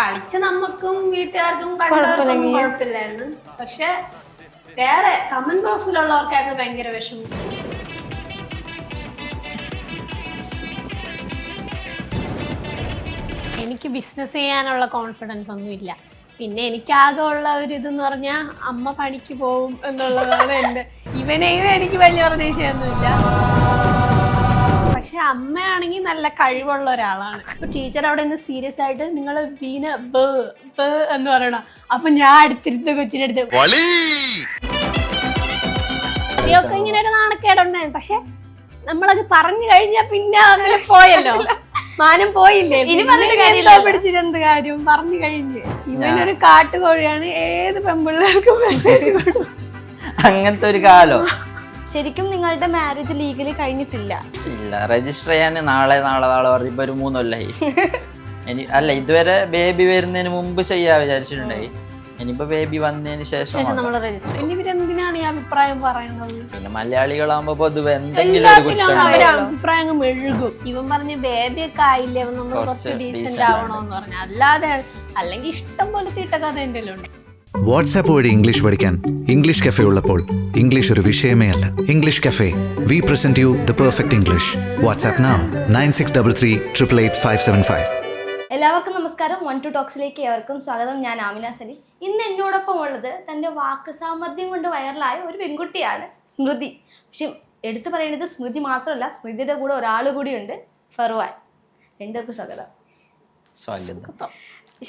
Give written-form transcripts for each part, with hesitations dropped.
കളിച്ച നമുക്കും വീട്ടുകാർക്കും കണ്ടവർക്കും കുഴപ്പമില്ലായിരുന്നു. പക്ഷെ വേറെ കമന്റ് ബോക്സിലുള്ളവർക്കായിരുന്നു ഭയങ്കര വിഷമം. എനിക്ക് ബിസിനസ് ചെയ്യാനുള്ള കോൺഫിഡൻസ് ഒന്നുമില്ല. പിന്നെ എനിക്കാകെ ഉള്ള ഒരു ഇതെന്ന് പറഞ്ഞാൽ അമ്മ പണിക്ക് പോവും എന്നുള്ളതാണ് എൻ്റെ. ഇവനെയും എനിക്ക് വലിയ പ്രതീക്ഷയൊന്നുമില്ല. പക്ഷെ അമ്മയാണെങ്കിൽ നല്ല കഴിവുള്ള ഒരാളാണ്. ഇപ്പൊ ടീച്ചർ അവിടെ നിന്ന് സീരിയസ് ആയിട്ട് നിങ്ങൾ വീണ എന്ന് പറയണം. അപ്പൊ ഞാൻ അടുത്തിരുന്ന് കൊച്ചിൻ്റെ അടുത്ത് ഒക്കെ ഇങ്ങനെ ഒരു നാണക്കേടുണ്ടായിരുന്നു. പക്ഷെ നമ്മളത് പറഞ്ഞു കഴിഞ്ഞാൽ പിന്നെ അങ്ങനെ പോയല്ലോ, മാനം പോയില്ലേ. ഇനി പറഞ്ഞിട്ട് പിടിച്ചിട്ട് എന്ത് കാര്യം, പറഞ്ഞു കഴിഞ്ഞ്. ഇവനൊരു കാട്ടുകോഴിയാണ്, ഏത് പെൺപിള്ളേർക്കും മെസ്സേജ് കൊടുക്കും. അങ്ങനത്തെ ഒരു കാലം. ശരിക്കും നിങ്ങളുടെ മാരേജ് ലീഗലി കഴിഞ്ഞിട്ടില്ല? ഇല്ല, രജിസ്റ്റർ ചെയ്യാൻ നാളെ പറയുമ്പോ ഒരു 3 കൊല്ലായി. അല്ല, ഇതുവരെ ബേബി വരുന്നതിന് മുമ്പ് ചെയ്യാ വിചാരിച്ചിട്ടുണ്ടായി. ഇനിയിപ്പോ ബേബി വന്നതിന് ശേഷം എന്തിനാണ് ഈ അഭിപ്രായം പറയുന്നത്? പിന്നെ മലയാളികളാകുമ്പോ പൊതുവെ എന്തെങ്കിലും അഭിപ്രായം മെഴുകും. ഇവൻ പറഞ്ഞ ബേബി ഒക്കെ ആയില്ലേ, നമ്മൾ കുറച്ച് ഡീസന്റ് ആവണോന്ന് പറഞ്ഞു. അല്ലാതെ അല്ലെങ്കിൽ ഇഷ്ടം പോലെ തീട്ടക്കഥ എൻ്റെ ഉണ്ട്. വാട്സാപ്പ് വഴി ഇംഗ്ലീഷ് പഠിക്കാൻ ഇംഗ്ലീഷ് കഫേ ഉള്ളപ്പോൾ ഇംഗ്ലീഷ് ഒരു വിഷയമേ അല്ല. English cafe, we present you the perfect English. WhatsApp now 9633388575. എല്ലാവർക്കും നമസ്കാരം. 1 2 ടോക്സിലേക്ക് ഏവർക്കും സ്വാഗതം. ഞാൻ ആമിന സലീം. ഇന്ന് എന്നോടൊപ്പം ഉള്ളത് തൻ്റെ വാക്ക് സാമർഥ്യം കൊണ്ട് വൈറലായ ഒരു പെൺകുട്ടിയാണ് സ്മൃതി. പക്ഷെ എടുത്തു പറയുന്നത് സ്മൃതി മാത്രമല്ല, സ്മൃതിയുടെ കൂടെ ഒരാൾ കൂടിയുണ്ട്, ഫർവാൻ. രണ്ടുപേർക്കും സ്വാഗതം.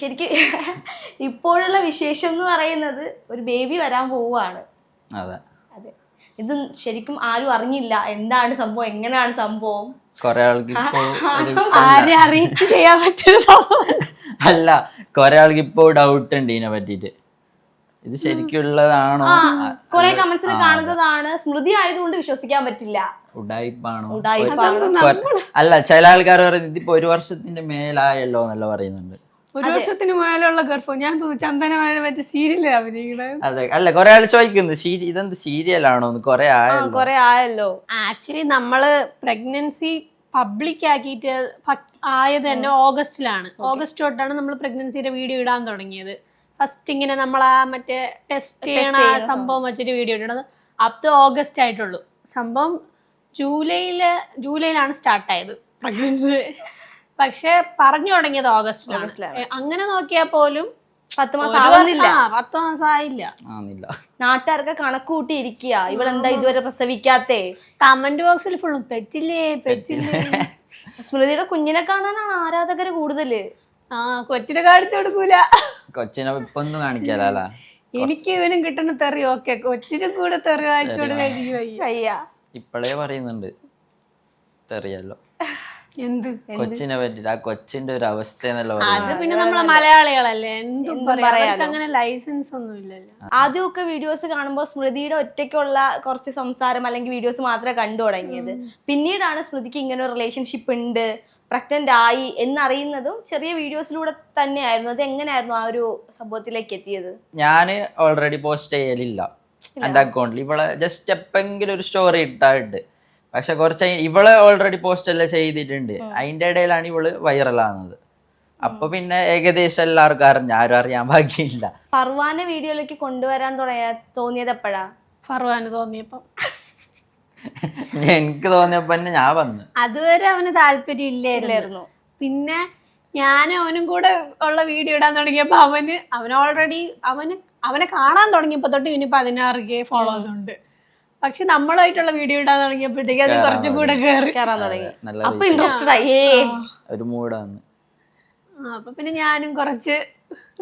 ശരിക്കും ഇപ്പോഴുള്ള വിശേഷം എന്ന് പറയുന്നത് ഒരു ബേബി വരാൻ പോവുകയാണ്. അതെ, ഇത് ശരിക്കും ആരും അറിഞ്ഞില്ല എന്താണ് സംഭവം, എങ്ങനെയാണ് സംഭവം. കൊറേ ആൾക്ക് അറിയിച്ച് ചെയ്യാൻ പറ്റൊരു സംഭവം അല്ല, കൊറേ ആൾക്ക് ഇപ്പോ ഡൗട്ട് ഉണ്ട് ഇതിനെ പറ്റിട്ട്. ഇത് ശരിക്കുള്ളതാണോ? കൊറേ കമന്റ്സിൽ കാണുന്നതാണ്. സ്മൃതി ആയതുകൊണ്ട് വിശ്വസിക്കാൻ പറ്റില്ല. ഉഡായിപ്പാണോ? അല്ല, ചില ആൾക്കാർ പറയുന്നത് ഇതിപ്പോ 1 വർഷത്തിന്റെ മേലായല്ലോ എന്നല്ല പറയുന്നുണ്ട്. 1 വർഷത്തിന് മേലുള്ള ഗർഭം. ഞാൻ ചന്ദനമായ മറ്റേ സീരിയൽ അഭിനയിക്കുന്നത്. അതെ, അല്ല, കൊറേ ആൾ ചോദിക്കുന്നു ഇതെന്ത് സീരിയലാണോ എന്ന്. കൊറേ ആയല്ലോ. ആക്ച്വലി നമ്മള് പ്രഗ്നൻസി പബ്ലിക് ആക്കിയിട്ട് ആയത് തന്നെ ഓഗസ്റ്റിലാണ്. ഓഗസ്റ്റ് തൊട്ടാണ് നമ്മൾ പ്രഗ്നൻസിയുടെ വീഡിയോ ഇടാൻ തുടങ്ങിയത്. ഫസ്റ്റ് ഇങ്ങനെ നമ്മൾ ആ മറ്റേ ടെസ്റ്റ് ചെയ്യണ സംഭവം വെച്ചിട്ട് വീഡിയോ ഇടുന്നത് അപ്പ് ഓഗസ്റ്റ് ആയിട്ടുള്ളൂ. സംഭവം ജൂലൈയിലാണ് സ്റ്റാർട്ടായത് പ്രഗ്നൻസി. പക്ഷെ പറഞ്ഞു തുടങ്ങിയത് ഓഗസ്റ്റിലാണ്. അങ്ങനെ നോക്കിയാൽ പോലും 10 മാസം ആവുന്നില്ല. 10 മാസം ആയില്ല. നാട്ടുകാർക്ക് കണക്ക് കൂട്ടിയിരിക്കുക, ഇവളെന്താ ഇതുവരെ പ്രസവിക്കാത്തേ. കമന്റ് ബോക്സിൽ ഫുള്ളും പെറ്റില്ലേ. സ്മൃതിയുടെ കുഞ്ഞിനെ കാണാനാണ് ആരാധകര് കൂടുതല്. കൊച്ചിനെ കാണിച്ചു കൊടുക്കൂല. കൊച്ചിനെ ഇപ്പൊ ഒന്നും കാണിക്കാല. എനിക്ക് ഇവനും കിട്ടുന്ന തെറി ഓക്കെ, കൊച്ചിനും കൂടെ തെറി വായിച്ചു കൊടുക്കാൻ ഇപ്പഴേ പറയുന്നുണ്ട് തെറിയല്ലോ. എന്ത് കൊച്ചിനെ പറ്റിട്ട്, ആ കൊച്ചിന്റെ ഒരു അവസ്ഥ എന്നല്ലോ. അത് പിന്നെ നമ്മളെ മലയാളികളല്ലേ, എന്തും പറയാ. അങ്ങനെ ലൈസൻസ് ഒന്നും ഇല്ലല്ലോ. ആദ്യമൊക്കെ വീഡിയോസ് കാണുമ്പോൾ സ്മൃതിയുടെ ഒറ്റയ്ക്കുള്ള കുറച്ച് സംസാരം അല്ലെങ്കിൽ വീഡിയോസ് മാത്രമേ കണ്ടു തുടങ്ങിയത്. പിന്നീടാണ് സ്മൃതിക്ക് ഇങ്ങനെ ഒരു റിലേഷൻഷിപ്പ് ഉണ്ട്, പ്രഗ്നന്റ് ആയി എന്നറിയുന്നതും ചെറിയ വീഡിയോസിലൂടെ തന്നെയായിരുന്നു. അത് എങ്ങനെയായിരുന്നു ആ ഒരു സംഭവത്തിലേക്ക് എത്തിയത്? ഞാന് ഓൾറെഡി പോസ്റ്റ് ചെയ്യലില്ല എന്റെ അക്കൗണ്ടിൽ. ഇവളെ ജസ്റ്റ് എപ്പെങ്കിലും ഒരു സ്റ്റോറി ഇട്ടായിട്ട്. പക്ഷെ കുറച്ച് ഇവള് ഓൾറെഡി പോസ്റ്റ് എല്ലാം ചെയ്തിട്ടുണ്ട്. അതിന്റെ ഇടയിലാണ് ഇവള് വൈറലാകുന്നത്. അപ്പൊ പിന്നെ ഏകദേശം എല്ലാവർക്കും അറിഞ്ഞു, ആരും അറിയാൻ ബാക്കിയില്ല. ഫർവാനെ വീഡിയോയിലേക്ക് കൊണ്ടുവരാൻ തോന്നിയത് എപ്പോഴാ? ഫർവാന് തോന്നിയപ്പോ, എനിക്ക് തോന്നിയപ്പോ ഞാൻ വന്നു. അതുവരെ അവന് താല്പര്യം ഇല്ലായിരുന്നു. പിന്നെ ഞാനും അവനും കൂടെ ഉള്ള വീഡിയോ ഇടാൻ തുടങ്ങിയപ്പോ അവനെ കാണാൻ തുടങ്ങിയപ്പോ തൊട്ട് ഇവന് 16K ഫോളോവേഴ്സ് ഉണ്ട്. പക്ഷെ നമ്മളായിട്ടുള്ള വീഡിയോ ഇടാൻ തുടങ്ങിയപ്പോഴത്തേക്ക് അത് കുറച്ചും കൂടെ കയറാൻ തുടങ്ങി. അപ്പൊ ഇൻട്രസ്റ്റഡ് ആയി, ഒരു മൂടാണ്. അപ്പൊ പിന്നെ ഞാനും കുറച്ച്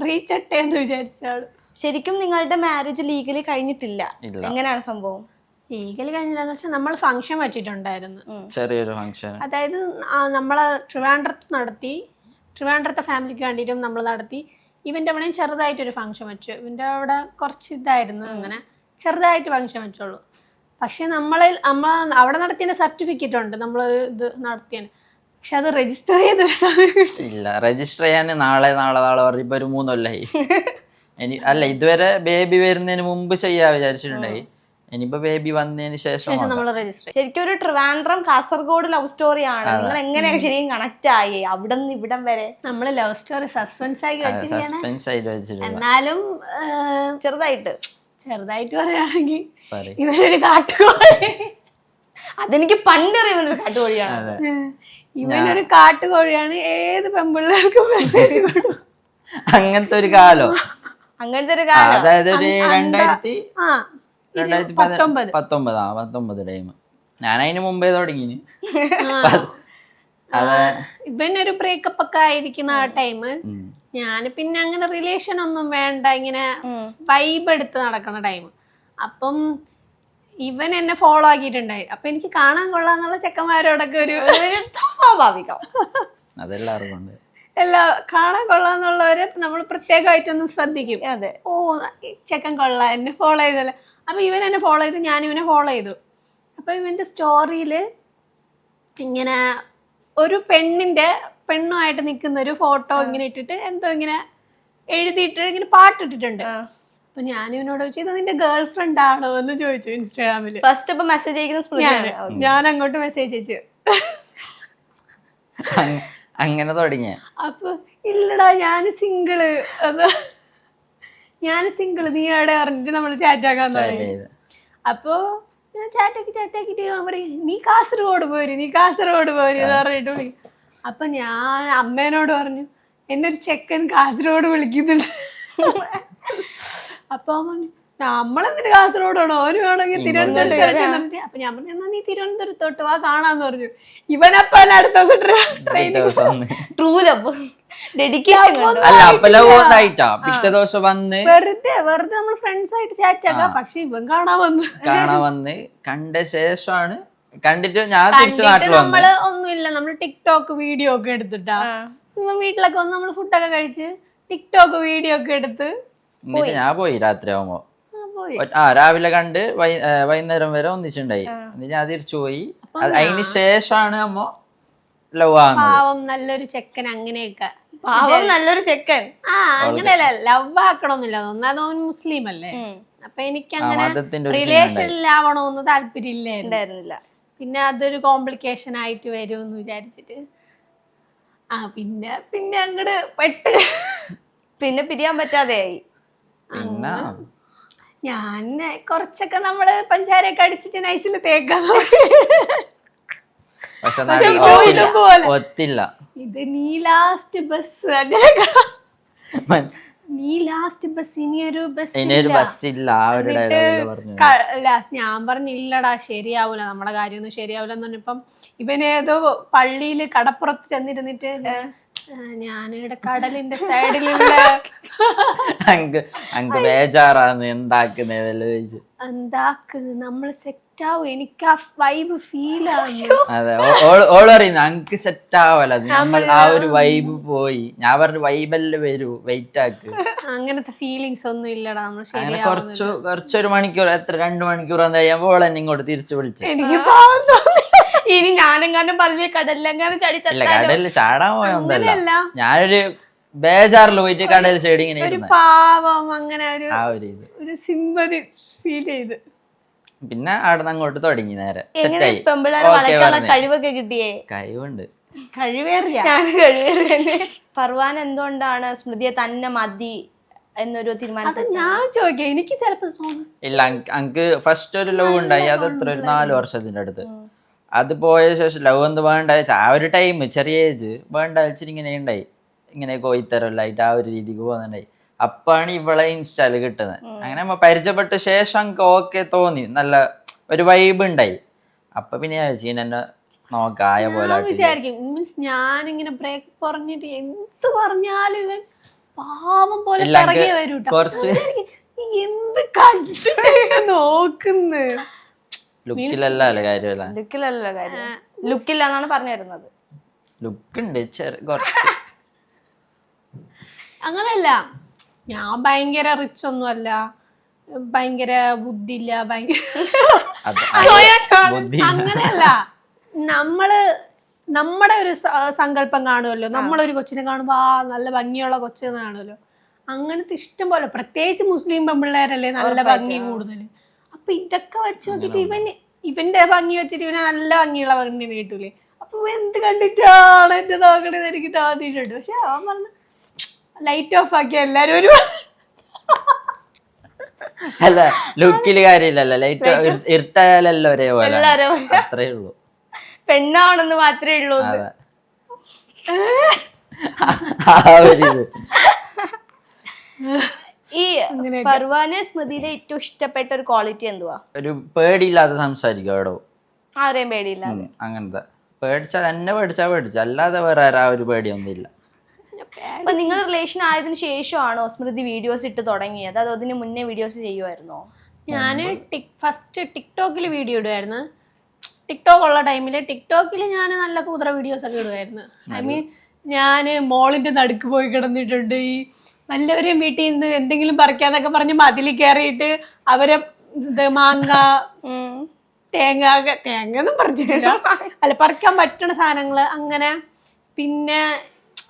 റീച്ച് എന്ന് വിചാരിച്ചാണ്. ശരിക്കും നിങ്ങളുടെ മാരേജ് ലീഗലി കഴിഞ്ഞിട്ടില്ല? എങ്ങനെയാണ് സംഭവം? ലീഗലി കഴിഞ്ഞില്ലെന്ന് വെച്ചാൽ നമ്മൾ ഫംഗ്ഷൻ വെച്ചിട്ടുണ്ടായിരുന്നു, ചെറിയൊരു ഫംഗ്ഷൻ. അതായത് നമ്മള് ട്രിവാൻഡ്രത്തെ ഫാമിലിക്ക് വേണ്ടിയിട്ടും നമ്മൾ നടത്തി. ഇവന്റെ അവിടെയും ചെറുതായിട്ടൊരു ഫംഗ്ഷൻ വെച്ചു. ഇവന്റെ അവിടെ കുറച്ച് ഇതായിരുന്നു, അങ്ങനെ ചെറുതായിട്ട് ഫംഗ്ഷൻ വെച്ചോളൂ. പക്ഷെ നമ്മൾ അവിടെ നടത്തിയ സർട്ടിഫിക്കറ്റ് ഉണ്ട്, നമ്മൾ ഇത് നടത്തിയാണ്. പക്ഷെ അത് രജിസ്റ്റർ ഇല്ല, രജിസ്റ്റർ ചെയ്യാൻ നാളെ പറയുമ്പോ ഒരു 3 കൊല്ലായി. അല്ല, ഇതുവരെ ബേബി വരുന്നതിന് മുമ്പ് ചെയ്യാ വിചാരിച്ചിട്ടുണ്ടായി. ഇനിയിപ്പോ ബേബി വന്നതിന് ശേഷം നമ്മൾ രജിസ്റ്റർ ശരിക്കും ഒരു ട്രിവാൻഡ്രം കാസർഗോഡ് ലവ് സ്റ്റോറിയാണ്. നിങ്ങൾ എങ്ങനെയാ ശരിക്കും കണക്ട് ആയി അവിടെ നിന്ന് ഇവിടം വരെ? നമ്മൾ ലവ് സ്റ്റോറി സസ്പെൻസ് ആക്കി വെച്ചിരിക്കുകയാണ്. സസ്പെൻസ് ആയിട്ട് വെച്ചിട്ടുള്ള എന്നാലും ചെറുതായിട്ട് പറയുകയാണെങ്കിൽ ഇവരൊരു കാട്ടുകോഴി. അതെനിക്ക് പണ്ടറിയുന്നൊരു കാട്ടുകോഴിയാണ്. ഇവനൊരു കാട്ടുകോഴിയാണ്. ഏത് പെൺപിള്ളേർക്കും മെസ്സേജ് കൊടുക്കും. അങ്ങനത്തെ ഒരു കാലം, അങ്ങനത്തെ ഒരു കാലം. അതായത് ഒരു 2019 ടൈം. ഞാൻ അതിന് മുമ്പേ തുടങ്ങി. ഇവനൊരു ബ്രേക്കപ്പ് ഒക്കെ ആയിരിക്കുന്ന ആ ടൈം. ഞാൻ പിന്നെ അങ്ങനെ റിലേഷൻ ഒന്നും വേണ്ട, ഇങ്ങനെ വൈബ് എടുത്ത് നടക്കുന്ന ടൈം. അപ്പം ഇവൻ എന്നെ ഫോളോ ആക്കിയിട്ടുണ്ടായി. അപ്പൊ എനിക്ക് കാണാൻ കൊള്ളാന്നുള്ള ചെക്കന്മാരോടൊക്കെ ഒരു സ്വാഭാവികം. അതെല്ലാവർക്കും ഉണ്ട്. എല്ലാ കാണാൻ കൊള്ളാന്നുള്ളവരെ നമ്മൾ പ്രത്യേകമായിട്ടൊന്നും ശ്രദ്ധിക്കും. അതെ, ഓ ചെക്കൻ കൊള്ളാം, എന്നെ ഫോളോ ചെയ്തല്ലേ. അപ്പൊ ഇവൻ എന്നെ ഫോളോ ചെയ്തു, ഞാൻ ഇവനെ ഫോളോ ചെയ്തു. അപ്പൊ ഇവന്റെ സ്റ്റോറിയില് ഇങ്ങനെ ഒരു പെണ്ണുമായിട്ട് നിൽക്കുന്ന ഒരു ഫോട്ടോ ഇങ്ങനെ ഇട്ടിട്ട് എന്തോ ഇങ്ങനെ എഴുതിയിട്ട് ഇങ്ങനെ പാട്ടിട്ടിട്ടുണ്ട്. അപ്പൊ ഞാൻ ഇവനോട് ചോദിച്ചു, ഇത് നിന്റെ ഗേൾ ഫ്രണ്ട് ആണോ എന്ന് ചോദിച്ചു ഇൻസ്റ്റാഗ്രാമില്. ഫസ്റ്റ് ഇപ്പൊ മെസ്സേജ് അയക്കുന്ന ഞാൻ അങ്ങോട്ട് മെസ്സേജ് അയച്ചു. അങ്ങനെ തുടങ്ങിയ. അപ്പൊ ഇല്ലടാ ഞാൻ സിംഗിള്, നീ എവിടെ പറഞ്ഞിട്ട് നമ്മൾ ചാറ്റ് ആക്കാൻ തുടങ്ങി. അപ്പൊ ഞാൻ ചാറ്റാക്കിട്ട് ഞാൻ പറയും, നീ കാസർഗോഡ് പോര് എന്ന് പറഞ്ഞിട്ട് വിളിക്കും. അപ്പൊ ഞാൻ അമ്മേനോട് പറഞ്ഞു, എന്നെ ഒരു ചെക്കൻ കാസർഗോഡ് വിളിക്കുന്നുണ്ട്. അപ്പൊ നമ്മളെന്തിന് കാസർഗോഡാണോ, ഓന് വേണമെങ്കിൽ തിരുവനന്തപുരത്ത്. അപ്പൊ ഞാൻ പറഞ്ഞു, എന്നാ നീ തിരുവനന്തപുരത്തോട്ട് വാ കാണാന്ന് പറഞ്ഞു. ഇവനപ്പ അടുത്ത ദിവസം ട്രെയിൻ വെറുതെ നമ്മൾ ഫ്രണ്ട്സ് ആയിട്ട് ചാറ്റ് ആക്കാം. പക്ഷെ ഇവൻ കാണാൻ വന്ന് കണ്ട ശേഷമാണ് കണ്ടിട്ട് ഞാൻ തിരിച്ചു നാട്ടിൽ നമ്മള് ഒന്നുമില്ല, നമ്മള് ടിക്ടോക്ക് വീഡിയോ ഒക്കെ എടുത്തിട്ടാ വീട്ടിലൊക്കെ വന്ന് നമ്മള് ഫുഡൊക്കെ കഴിച്ച് ടിക്ടോക്ക് വീഡിയോ ഒക്കെ എടുത്ത് ഞാൻ പോയി. രാത്രി ആവുമ്പോ രാവിലെ കണ്ട് വൈകുന്നേരം വരെ ഒന്നിച്ചുണ്ടായി. എന്നിട്ട് ഞാൻ തിരിച്ചു പോയി. അതിന് ശേഷമാണ് നമ്മ ലവ് ആകുന്നത്. പാവം നല്ലൊരു ചെക്കൻ, അങ്ങനെയൊക്കെ നല്ലൊരു ചെക്കൻ. അങ്ങനെയല്ല, ലവ് ആക്കണമെന്നില്ല. ഒന്നാമത് അവൻ മുസ്ലിം അല്ലേ. അപ്പൊ എനിക്ക് അങ്ങനെ റിലേഷനിലാവണമെന്ന് താല്പര്യം ഇല്ലായിരുന്നില്ല. പിന്നെ അതൊരു കോംപ്ലിക്കേഷൻ ആയിട്ട് വരുമെന്ന് വിചാരിച്ചിട്ട് പിന്നെ അങ്ങട് പെട്ട് പിന്നെ പിരിയാൻ പറ്റാതെയായി. ഞാൻ കുറച്ചൊക്കെ നമ്മള് പഞ്ചാരയൊക്കെ അടിച്ചിട്ട് നൈസിൽ തേക്കാൻ ഒത്തില്ല. ഇത് നീ ലാസ്റ്റ് ബസ്, അങ്ങനെ നീ ലാസ്റ്റ് ബസ്, ഇനിയൊരു ബസ് ഇല്ല. ഞാൻ പറഞ്ഞില്ലടാ ശരിയാവൂല, നമ്മളെ കാര്യമൊന്നും ശരിയാവൂല എന്ന് പറഞ്ഞപ്പം ഇവനേതോ പള്ളിയില് കടപ്പുറത്ത് ചെന്നിരുന്നിട്ട് ഞാനിവിടെ കടലിന്റെ സൈഡിലുള്ള ബേജാറാന്ന് എന്താക്കുന്നത് നമ്മള് സെറ്റ് ആവും, എനിക്ക് ആ വൈബ് ഫീൽ ആവും. അതെ, ഓള് പറയുന്നു എനിക്ക് സെറ്റ് ആവല, നമ്മൾ ആ ഒരു വൈബ് പോയി. ഞാൻ പറഞ്ഞു വൈബല്ലേ വരൂ, വെയിറ്റ് ആക്ക്. അങ്ങനത്തെ ഫീലിങ്സ് ഒന്നും ഇല്ലടാ. നമ്മൾ കുറച്ചൊരു മണിക്കൂർ, എത്ര 2 മണിക്കൂർ കഴിയുമ്പോ ഓളെ ഇങ്ങോട്ട് തിരിച്ചു വിളിച്ചു. എനിക്ക് പാവം തോന്നി. ഇനി ഞാനെങ്ങാനും പറഞ്ഞ കടലിലെങ്ങാനും കടലിൽ ചാടാൻ പോയൊന്നല്ല, ഞാനൊരു ബേജാറിൽ പോയിട്ട് കടൽ സൈഡ് ഇങ്ങനെ ഒരു പാവം, അങ്ങനെ ഒരു സിമ്പതി ഫീൽ ചെയ്ത് പിന്നെ അവിടെ അങ്ങോട്ട് തുടങ്ങി നേരെ സെറ്റായി. കഴിവൊക്കെ കിട്ടിയേ? കഴിവുണ്ട്, കഴിവേറിയ. ഫർവാൻ എന്തുകൊണ്ടാണ് സ്മൃതിയെ തന്നെ മതി എന്നൊരു തീരുമാനം? ഞാൻ ചോദിക്കാം, എനിക്ക് ചിലപ്പോ ഇല്ല. എനിക്ക് ഫസ്റ്റ് ഒരു ലവ് ഉണ്ടായി, അത് എത്ര ഒരു 4 വർഷത്തിന്റെ അടുത്ത്. അത് പോയ ശേഷം ലവ് എന്ത് വേണ്ട ആ ഒരു ടൈം, ചെറിയ ഏജ് വേണ്ട വെച്ചിട്ട് ഇങ്ങനെ ഉണ്ടായി, ഇങ്ങനെ കോയിത്തരല്ലായിട്ട് ആ ഒരു രീതിക്ക് പോകുന്നുണ്ടായി. അപ്പാണ് ഇവളെ ഇൻസ്റ്റാല് കിട്ടുന്നത്. അങ്ങനെ നമ്മ പരിചയപ്പെട്ട ശേഷം എനിക്ക് ഓക്കെ തോന്നി, നല്ല ഒരു വൈബ് ഉണ്ടായി. അപ്പൊ പിന്നെ ഞാൻ എന്നെ നോക്കായ പോലെ വിചാരിക്കും. മീൻസ് ഞാനിങ്ങനെ ബ്രേക്ക് പറഞ്ഞിട്ട് എന്ത് പറഞ്ഞാലും ഇവൻ പാവം പോലെ കുറച്ച് എന്ത് കണ്ടിട്ട് നോക്കുന്നു. ലുക്കിലല്ല കാര്യമല്ല, ലുക്കില്ലെന്നാണ് പറഞ്ഞു വരുന്നത്. ലുക്കുണ്ട് കുറച്ച്. അങ്ങനെയല്ല, ഞാൻ ഭയങ്കര റിച്ച് ഒന്നും അല്ല, ഭയങ്കര ബുദ്ധിയില്ല, അങ്ങനെയല്ല. നമ്മുടെ ഒരു സങ്കല്പം കാണുമല്ലോ, നമ്മളൊരു കൊച്ചിനെ കാണുമ്പോ നല്ല ഭംഗിയുള്ള കൊച്ചെന്ന് കാണുമല്ലോ. അങ്ങനത്തെ ഇഷ്ടം പോലെ, പ്രത്യേകിച്ച് മുസ്ലിം പെൺപിള്ളേരല്ലേ നല്ല ഭംഗി കൂടുതൽ. അപ്പൊ ഇതൊക്കെ വെച്ച് നോക്കിട്ട് ഇവന്റെ ഭംഗി വെച്ചിട്ട് ഇവന് നല്ല ഭംഗിയുള്ള പെണ്ണിനെ കിട്ടൂലേ. അപ്പൊ എന്ത് കണ്ടിട്ടാണ് എന്റെ നോക്കണേന്ന് എനിക്ക് തോന്നിയിട്ടുണ്ട്. പക്ഷെ അവൻ പറഞ്ഞു ലൈറ്റ് ഓഫ് ആക്കി എല്ലാരും ഒരു അല്ല ലുക്കില് കാര്യമില്ലല്ലോ, ലൈറ്റ് ഇരുട്ടായാലല്ലോ ഒരേപോലെ, എല്ലാരും അത്രേ ഉള്ളൂ. പെണ്ണാണെന്ന് മാത്രമേ ഉള്ളൂ. അതെ. ആ ഒരു ഇത്. ഈ ഫർവാന് സ്മൃതിയിലെ ഏറ്റവും ഇഷ്ടപ്പെട്ട ഒരു ക്വാളിറ്റി എന്തുവാ? ഒരു പേടിയില്ലാതെ സംസാരിക്കും എവിടോ, ആരെയും പേടിയില്ലാതെ. അങ്ങനത്തെ. പേടിച്ചാൽ എന്നെ പേടിച്ച അല്ലാതെ വേറെ ആരാ ഒരു പേടിയൊന്നുമില്ല. അപ്പൊ നിങ്ങൾ റിലേഷൻ ആയതിനു ശേഷമാണോ സ്മൃതി വീഡിയോസ് ഇട്ട് തുടങ്ങിയത്, അതോ അതിന് മുന്നേ വീഡിയോസ് ചെയ്യുമായിരുന്നോ? ഞാന് ഫസ്റ്റ് ടിക്ടോക്കിൽ വീഡിയോ ഇടുമായിരുന്നു. ടിക്ടോക്ക് ഉള്ള ടൈമില് ടിക്ടോക്കിൽ ഞാൻ നല്ല കൂതറ വീഡിയോസ് ഒക്കെ ഇടുമായിരുന്നു. ഐ മീൻ ഞാന് മോളിന്റെ നടുക്ക് പോയി കിടന്നിട്ടുണ്ട്. ഈ വല്ലവരെയും വീട്ടിൽ നിന്ന് എന്തെങ്കിലും പറിക്കാന്നൊക്കെ പറഞ്ഞ് മതിൽ കയറിയിട്ട് അവരെ മാങ്ങ തേങ്ങ ഒന്നും പറിച്ചിട്ടില്ല, അല്ല പറിക്കാൻ പറ്റണ സാധനങ്ങള് അങ്ങനെ. പിന്നെ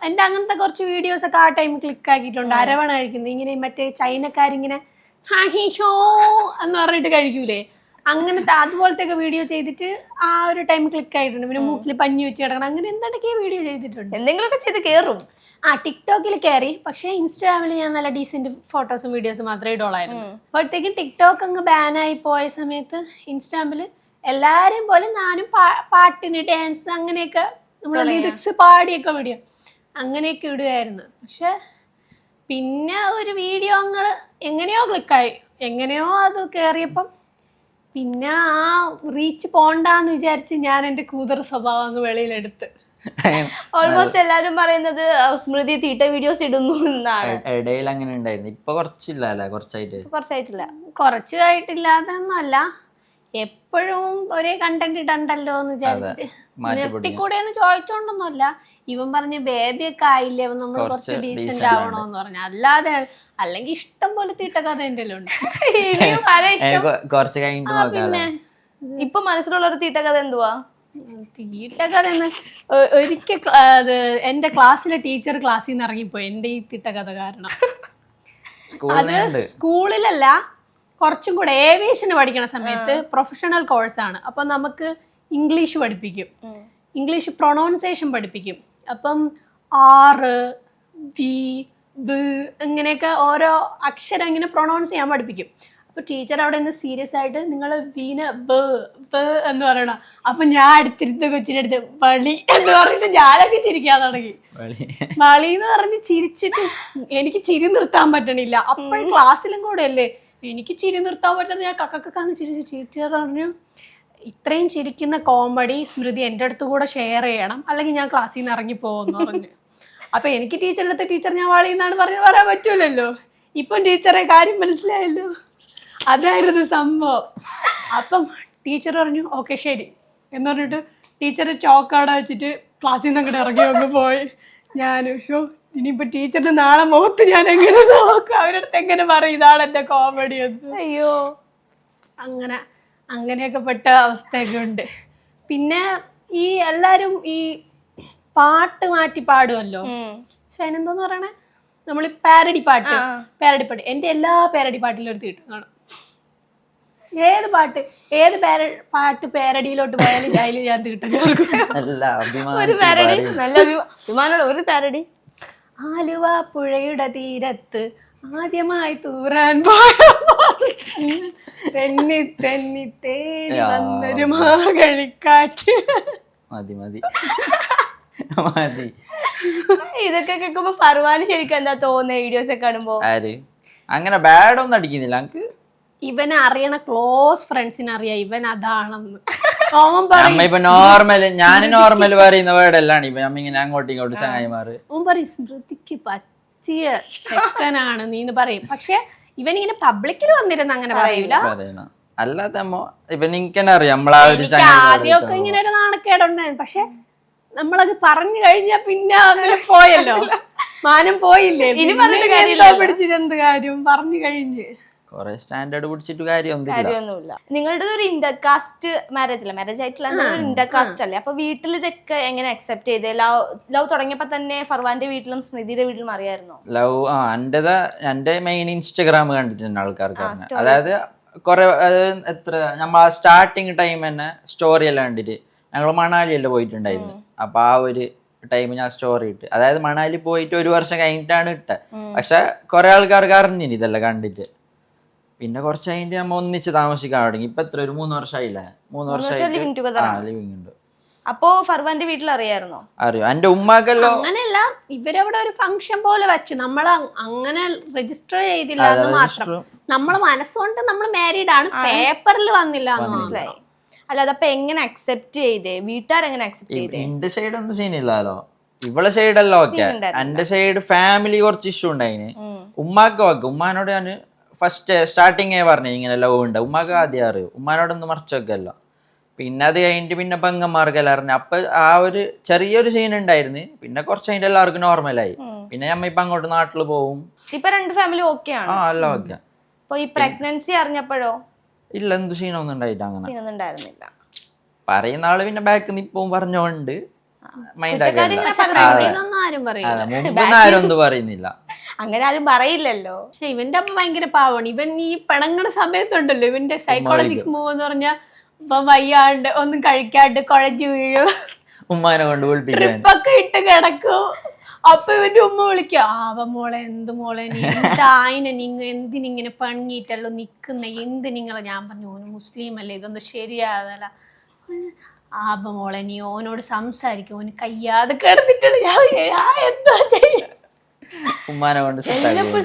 എൻ്റെ അങ്ങനത്തെ കുറച്ച് വീഡിയോസ് ഒക്കെ ആ ടൈം ക്ലിക്ക് ആക്കിയിട്ടുണ്ട്. അരവണ കഴിക്കുന്നത് ഇങ്ങനെ മറ്റേ ചൈനക്കാരിങ്ങനെ ഷോ എന്ന് പറഞ്ഞിട്ട് കഴിക്കൂലേ, അങ്ങനത്തെ അതുപോലത്തെ ഒക്കെ വീഡിയോ ചെയ്തിട്ട് ആ ഒരു ടൈം ക്ലിക്ക് ആയിട്ടുണ്ട്. പിന്നെ മൂക്കിൽ പഞ്ഞി വെച്ച് കിടക്കണം, അങ്ങനെ എന്തൊക്കെ വീഡിയോ ചെയ്തിട്ടുണ്ട്. എന്തെങ്കിലുമൊക്കെ ചെയ്ത് കയറും. ടിക്ടോക്കിൽ കയറി. പക്ഷെ ഇൻസ്റ്റാഗ്രാമിൽ ഞാൻ നല്ല ഡീസെന്റ് ഫോട്ടോസും വീഡിയോസും മാത്രമേ ഇടോളായിരുന്നു. അപ്പോഴത്തേക്കും ടിക്ടോക്ക് അങ്ങ് ബാനായി പോയ സമയത്ത് ഇൻസ്റ്റാഗ്രാമിൽ എല്ലാരെയും പോലെ ഞാനും പാട്ടിന് ഡാൻസ് അങ്ങനെയൊക്കെ നമ്മളെ ലിറിക്സ് പാടിയൊക്കെ വീഡിയോ അങ്ങനെയൊക്കെ ഇടുകയായിരുന്നു. പക്ഷെ പിന്നെ ഒരു വീഡിയോ എങ്ങനെയോ ക്ലിക്കായി, എങ്ങനെയോ അത് കയറിയപ്പം പിന്നെ ആ റീച്ച് പോണ്ടാന്ന് വിചാരിച്ച് ഞാൻ എൻ്റെ കൂതറ സ്വഭാവം അങ്ങ് വെളിയിലെടുത്ത്. ഓൾമോസ്റ്റ് എല്ലാരും പറയുന്നത് സ്മൃതി തീട്ട വീഡിയോസ് ഇടുന്നു എന്നാണ്. ഇടയിൽ അങ്ങനെ ഉണ്ടായിരുന്നു, ഇപ്പൊ കുറച്ചില്ല അല്ലേ, കുറച്ചായിട്ടില്ല. കുറച്ചായിട്ടില്ലാതൊന്നും അല്ല, എപ്പോഴും ഒരേ കണ്ടന്റ് ഇടണ്ടല്ലോ എന്ന് വിചാരിച്ചിട്ട് നിർത്തിക്കൂടെയെന്ന് ചോദിച്ചോണ്ടൊന്നുമല്ല. ഇവൻ പറഞ്ഞ് ബേബി ഒക്കെ ആയില്ലേ, നമ്മൾ കുറച്ച് ഡീസെന്റ് ആവണോന്ന് പറഞ്ഞു. അല്ലാതെ അല്ലെങ്കിൽ ഇഷ്ടം പോലെ തീട്ടക്കഥ എന്റെ ഉണ്ട്. കുറച്ച് കഴിഞ്ഞിട്ട് പിന്നെ ഇപ്പൊ മനസ്സിലുള്ള ഒരു തീട്ടക്കഥ എന്തുവാ? തീട്ടക്കഥ ഒരിക്കൽ എന്റെ ക്ലാസ്സിലെ ടീച്ചർ ക്ലാസ്സിൽ നിന്ന് ഇറങ്ങിപ്പോയി എന്റെ ഈ തീട്ടക്കഥ കാരണം. അത് സ്കൂളിലല്ല, കുറച്ചും കൂടെ ഏവിയേഷന് പഠിക്കണ സമയത്ത് പ്രൊഫഷണൽ കോഴ്സാണ്. അപ്പം നമുക്ക് ഇംഗ്ലീഷ് പഠിപ്പിക്കും, ഇംഗ്ലീഷ് പ്രൊണൗൺസിയേഷൻ പഠിപ്പിക്കും. അപ്പം ആറ് വി ബ് ഇങ്ങനെയൊക്കെ ഓരോ അക്ഷരം ഇങ്ങനെ പ്രൊണൗൺസ് ചെയ്യാൻ പഠിപ്പിക്കും. അപ്പോൾ ടീച്ചർ അവിടെ നിന്ന് സീരിയസ് ആയിട്ട് നിങ്ങൾ വീന് ബ് എന്ന് പറയണം. അപ്പം ഞാൻ അടുത്തിരുന്ന കൊച്ചിൻ്റെ അടുത്ത് വളി എന്ന് പറഞ്ഞിട്ട് ഞാനൊക്കെ ചിരിക്കാൻ തുടങ്ങി. വളി എന്ന് പറഞ്ഞ് ചിരിച്ചിട്ട് എനിക്ക് ചിരി നിർത്താൻ പറ്റണില്ല. അപ്പോഴും ക്ലാസ്സിലും കൂടെ അല്ലേ എനിക്ക് ചിരി നിർത്താൻ പറ്റുന്നത്. ഞാൻ കക്കക്കാന്ന് ചിരിച്ചു. ടീച്ചർ പറഞ്ഞു ഇത്രയും ചിരിക്കുന്ന കോമഡി സ്മൃതി എൻ്റെ അടുത്ത് കൂടെ ഷെയർ ചെയ്യണം, അല്ലെങ്കിൽ ഞാൻ ക്ലാസ്സിൽ നിന്ന് ഇറങ്ങി പോകുമെന്ന് പറഞ്ഞു. അപ്പം എനിക്ക് ടീച്ചറിൻ്റെ അടുത്ത് ടീച്ചർ ഞാൻ വാളിയെന്നാണ് പറഞ്ഞത് പറയാൻ പറ്റൂലല്ലോ. ഇപ്പം ടീച്ചറെ കാര്യം മനസ്സിലായല്ലോ, അതായിരുന്നു സംഭവം. അപ്പം ടീച്ചർ പറഞ്ഞു ഓക്കെ ശരി എന്ന് പറഞ്ഞിട്ട് ടീച്ചർ ചോക്കാട വെച്ചിട്ട് ക്ലാസ്സിൽ നിന്ന് അങ്ങോട്ട് ഇറങ്ങി അങ്ങ് പോയി. ഞാൻ ഇനിയിപ്പോൾ ടീച്ചറിന്റെ നാളെ മുഖത്ത് ഞാൻ എങ്ങനെ നോക്കും, അവരടുത്ത് എങ്ങനെ പറയും ഇതാണ് എൻ്റെ കോമഡി എന്ന്. അയ്യോ, അങ്ങനെയൊക്കെ പെട്ട അവസ്ഥയൊക്കെ ഉണ്ട്. പിന്നെ ഈ എല്ലാരും ഈ പാട്ട് മാറ്റി പാടുമല്ലോ, പക്ഷെ അതിനെന്തോന്ന് പറയണേ, നമ്മൾ പാരഡി പാട്ട്. എൻ്റെ എല്ലാ പാരഡി പാട്ടിലും ഒരു തീട്ടം കാണും. ഏത് പാട്ട് പാരഡിയിലോട്ട് പോയാലും അതിൽ ഞാൻ തീട്ടം ഒരു പാരഡി നല്ല അഭിമാനമുള്ള ഒരു പാരഡി. ആലുവ പുഴയുടെ തീരത്ത് ആദ്യമായി തൂറാൻ തെന്നി തെന്നി തേടി വന്നൊരു മാകഴിക്കാറ്റ്. മതി ഇതൊക്കെ കേൾക്കുമ്പോ ഫർവാന് ശരിക്കും എന്താ തോന്നുന്നത് വീഡിയോസ് ഒക്കെ കാണുമ്പോ? അങ്ങനെ ബാഡ് ഒന്നും അടിക്കുന്നില്ല. എനിക്ക് ഇവനെ അറിയണ ക്ലോസ് ഫ്രണ്ട്സിനെ അറിയാം ഇവൻ അതാണെന്ന്. ഞാൻ നോർമൽ പറയുന്ന വേർഡല്ലാണ് ഇപ്പൊ ഇങ്ങനെ അങ്ങോട്ടും ഇങ്ങോട്ടും ചങ്ങായിമാര്. ഓൻ പറയും സ്മൃതിക്ക് പറ്റിയ ചെക്കനാണ് നീന്ന് പറയും. പക്ഷെ ഇവൻ ഇങ്ങനെ പബ്ലിക്കിൽ വന്നിരുന്ന അങ്ങനെ പറയൂല. അല്ലാതെ ഇപ്പൊ എനിക്കെന്നെ അറിയാം ആദ്യമൊക്കെ ഇങ്ങനെ ഒരു നാണക്കേടുണ്ടായിരുന്നു. പക്ഷെ നമ്മളത് പറഞ്ഞു കഴിഞ്ഞാ പിന്നെ അങ്ങനെ പോയല്ലോ, മാനം പോയില്ലേ. ഇനി പിടിച്ചിട്ട് എന്ത് കാര്യം, പറഞ്ഞു കഴിഞ്ഞ് കൊറേ സ്റ്റാൻഡേർഡ് പിടിച്ചിട്ട് കാര്യമൊന്നുമില്ല. നിങ്ങളുടെ ഒരു ഇന്റർകാസ്റ്റ് മാരേജ് ആയിട്ടുള്ള ഇന്റർകാസ്റ്റ് അല്ലേ? അപ്പൊ വീട്ടിൽ ഇതൊക്കെ എങ്ങനെ അക്സെപ്റ്റ് ചെയ്ത്? ലവ് തുടങ്ങിയപ്പോ തന്നെ ഫർവാന്റെ വീട്ടിലും സ്മൃതിയുടെ വീട്ടിലും അറിയായിരുന്നോ? ലവ് എന്റെ മെയിൻ ഇൻസ്റ്റഗ്രാം കണ്ടിട്ടുണ്ട് ആൾക്കാർക്ക്. അതായത് കുറെ എത്ര നമ്മൾ സ്റ്റാർട്ടിങ് ടൈം തന്നെ സ്റ്റോറി എല്ലാം കണ്ടിട്ട് ഞങ്ങൾ മണാലിയെല്ലാം പോയിട്ടുണ്ടായിരുന്നു. അപ്പൊ ആ ഒരു ടൈം ഞാൻ സ്റ്റോറി ഇട്ട്, അതായത് മണാലി പോയിട്ട് 1 വർഷം കഴിഞ്ഞിട്ടാണ് ഇട്ടത്. പക്ഷെ കുറെ ആൾക്കാർക്ക് അറിഞ്ഞിന് ഇതെല്ലാം കണ്ടിട്ട്. പിന്നെ കുറച്ച് കഴിഞ്ഞിട്ട് നമ്മ ഒന്നിച്ച് താമസിക്കാൻ തുടങ്ങി. ഇപ്പൊ എത്ര ഒരു 3 വർഷമായില്ലേ? 3 വർഷമായിട്ട് ലിവിങ് ഉണ്ട്. അപ്പോ ഫർവാന്റെ വീട്ടിൽ അറിയായിരുന്നോ? അറിയോ? എന്റെ ഉമ്മാക്കെല്ലോ അങ്ങനെയല്ല, ഇവരവിടെ ഒരു ഫംഗ്ഷൻ പോലെ വെച്ചു. നമ്മൾ അങ്ങനെ രജിസ്റ്റർ ചെയ്തില്ല എന്ന് മാത്രം. നമ്മൾ മനസ്സുകൊണ്ട് നമ്മൾ മാരീഡ് ആണ്, പേപ്പറിൽ വന്നില്ല എന്ന് മനസ്സിലായി. അല്ലാതെ അപ്പൊ എങ്ങനെ അക്സെപ്റ്റ് ചെയ്തേ? വീട്ടുകാരെങ്ങനെ അക്സെപ്റ്റ് ചെയ്തേ? എന്റെ സൈഡ് ഒന്നും സീനില്ലല്ലോ, ഇവളെ സൈഡല്ലോ ഓക്കെ. എന്റെ സൈഡ് ഫാമിലി കുറച്ച് ഇഷ്യൂ ഉണ്ടായിന്. ഉമ്മാക്ക് ഓക്കെ, ഉമ്മാനോട് ഞാൻ ഫസ്റ്റ് സ്റ്റാർട്ടിങ്ങേ പറഞ്ഞു ഇങ്ങനെ ലവ് ഉണ്ട്. ഉമ്മാക്ക് ആദ്യം അറിയും, ഉമ്മാനോടൊന്നും മറച്ചൊക്കെയല്ല. പിന്നെ അത് കഴിഞ്ഞിട്ട് പിന്നെ പെങ്ങന്മാർക്കെല്ലാം അറിഞ്ഞു. അപ്പൊ ആ ഒരു ചെറിയൊരു സീൻ ഉണ്ടായിരുന്നു. പിന്നെ കുറച്ച് കഴിഞ്ഞിട്ട് എല്ലാവർക്കും നോർമലായി. പിന്നെ നമ്മ ഇപ്പൊ അങ്ങോട്ട് നാട്ടിൽ പോവും. ഇപ്പൊ 2 ഫാമിലി ഓക്കെ ആണ്? അല്ല ഓക്കെ. അപ്പൊ ഈ പ്രഗ്നൻസി അറിഞ്ഞപ്പോഴോ? ഇല്ല, എന്ത് സീനൊന്നും ഉണ്ടായിട്ട് അങ്ങനെ സീനൊന്നും ഉണ്ടായിരുന്നില്ല. പറയുന്ന ആള് പിന്നെ ബാക്ക് നിപ്പവും പറഞ്ഞോണ്ട് മൈൻഡ് ഇതൊന്നും ആരും പറയില്ല. മുമ്പ് ആരും ഒന്നും പറയുന്നില്ല. അങ്ങനെ ആരും പറയില്ലല്ലോ. പക്ഷെ ഇവന്റെ അമ്മ ഭയങ്കര പാവമാണ്. ഇവൻ ഈ പിണങ്ങണ സമയത്തുണ്ടല്ലോ, ഇവന്റെ സൈക്കോളജിക് മൂവ് എന്ന് പറഞ്ഞാൽ ഇപ്പൊ വയ്യാണ്ട് ഒന്നും കഴിക്കാണ്ട് കുഴഞ്ഞു വീഴും, ഉമ്മാനെ കൊണ്ട് വിളിപ്പിക്കാൻ ട്രിപ്പൊക്കെ ഇട്ട് കിടക്കും. അപ്പൊ ഇവന്റെ ഉമ്മ വിളിക്കുക, ആവ മോളെ, എന്ത് മോളെ നീ എന്തായിന, നിങ്ങൾ എന്തിനിങ്ങനെ പണിഞ്ഞിട്ടല്ലോ നിക്കുന്ന, എന്ത് നിങ്ങളെ? ഞാൻ പറഞ്ഞു ഓന് മുസ്ലിം അല്ലേ, ഇതൊന്നും ശരിയാതല്ല. ആബ മോളെ നീ ഓനോട് സംസാരിക്കും, ഓന് കയ്യാതെ കിടന്നിട്ടുള്ള ഞാൻ എന്താ ചെയ്യാ? ഉമ്മാനെ കൊണ്ട്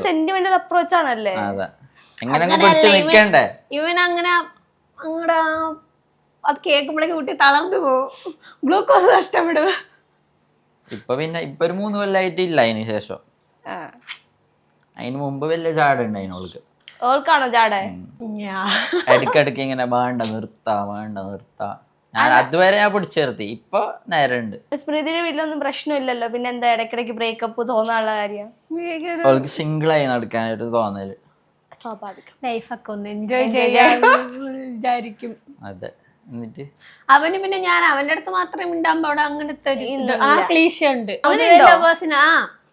സെന്റിമെന്റൽ അപ്രോച്ച് ആണല്ലേ? ഇവൻ അങ്ങനെ അങ്ങടെ അത് കേൾക്കുമ്പോഴേക്ക് കുട്ടി തളർന്നു പോവും, ഗ്ലൂക്കോസ് നഷ്ടപ്പെടുക. ഇപ്പൊ പിന്നെ ഇപ്പൊ ഒരു 3 കൊല്ലായിട്ടില്ല. അതിന് ശേഷം അതിന് മുമ്പ് വലിയ ചാടുണ്ട് അതിനോൾക്ക്. ഓൾക്കാണോ ചാടേ? ഇടയ്ക്കിടയ്ക്ക് ഇങ്ങനെ വേണ്ട നിർത്താ. ഞാൻ അതുവരെ ഞാൻ പിടിച്ചേർത്തി, ഇപ്പൊ നേരെ ഉണ്ട്. സ്മൃതിയുടെ വീട്ടിലൊന്നും പ്രശ്നമില്ലല്ലോ, പിന്നെ എന്താ ഇടയ്ക്കിടയ്ക്ക് ബ്രേക്കപ്പ് തോന്നാനുള്ള കാര്യം? അവൾക്ക് സിംഗിളായി നടക്കാനായിട്ട് തോന്നല്. സ്വാഭാവികം. ലൈഫൊക്കെ ഒന്ന് എൻജോയ് ചെയ്യാൻ വിചാരിക്കും. അതെ. എന്നിട്ട് അവന് പിന്നെ ഞാൻ അവന്റെ അടുത്ത് മാത്രമേ ഉണ്ടാകുമ്പോ അവിടെ അങ്ങനത്തെ ക്ലീശ ഉണ്ട്.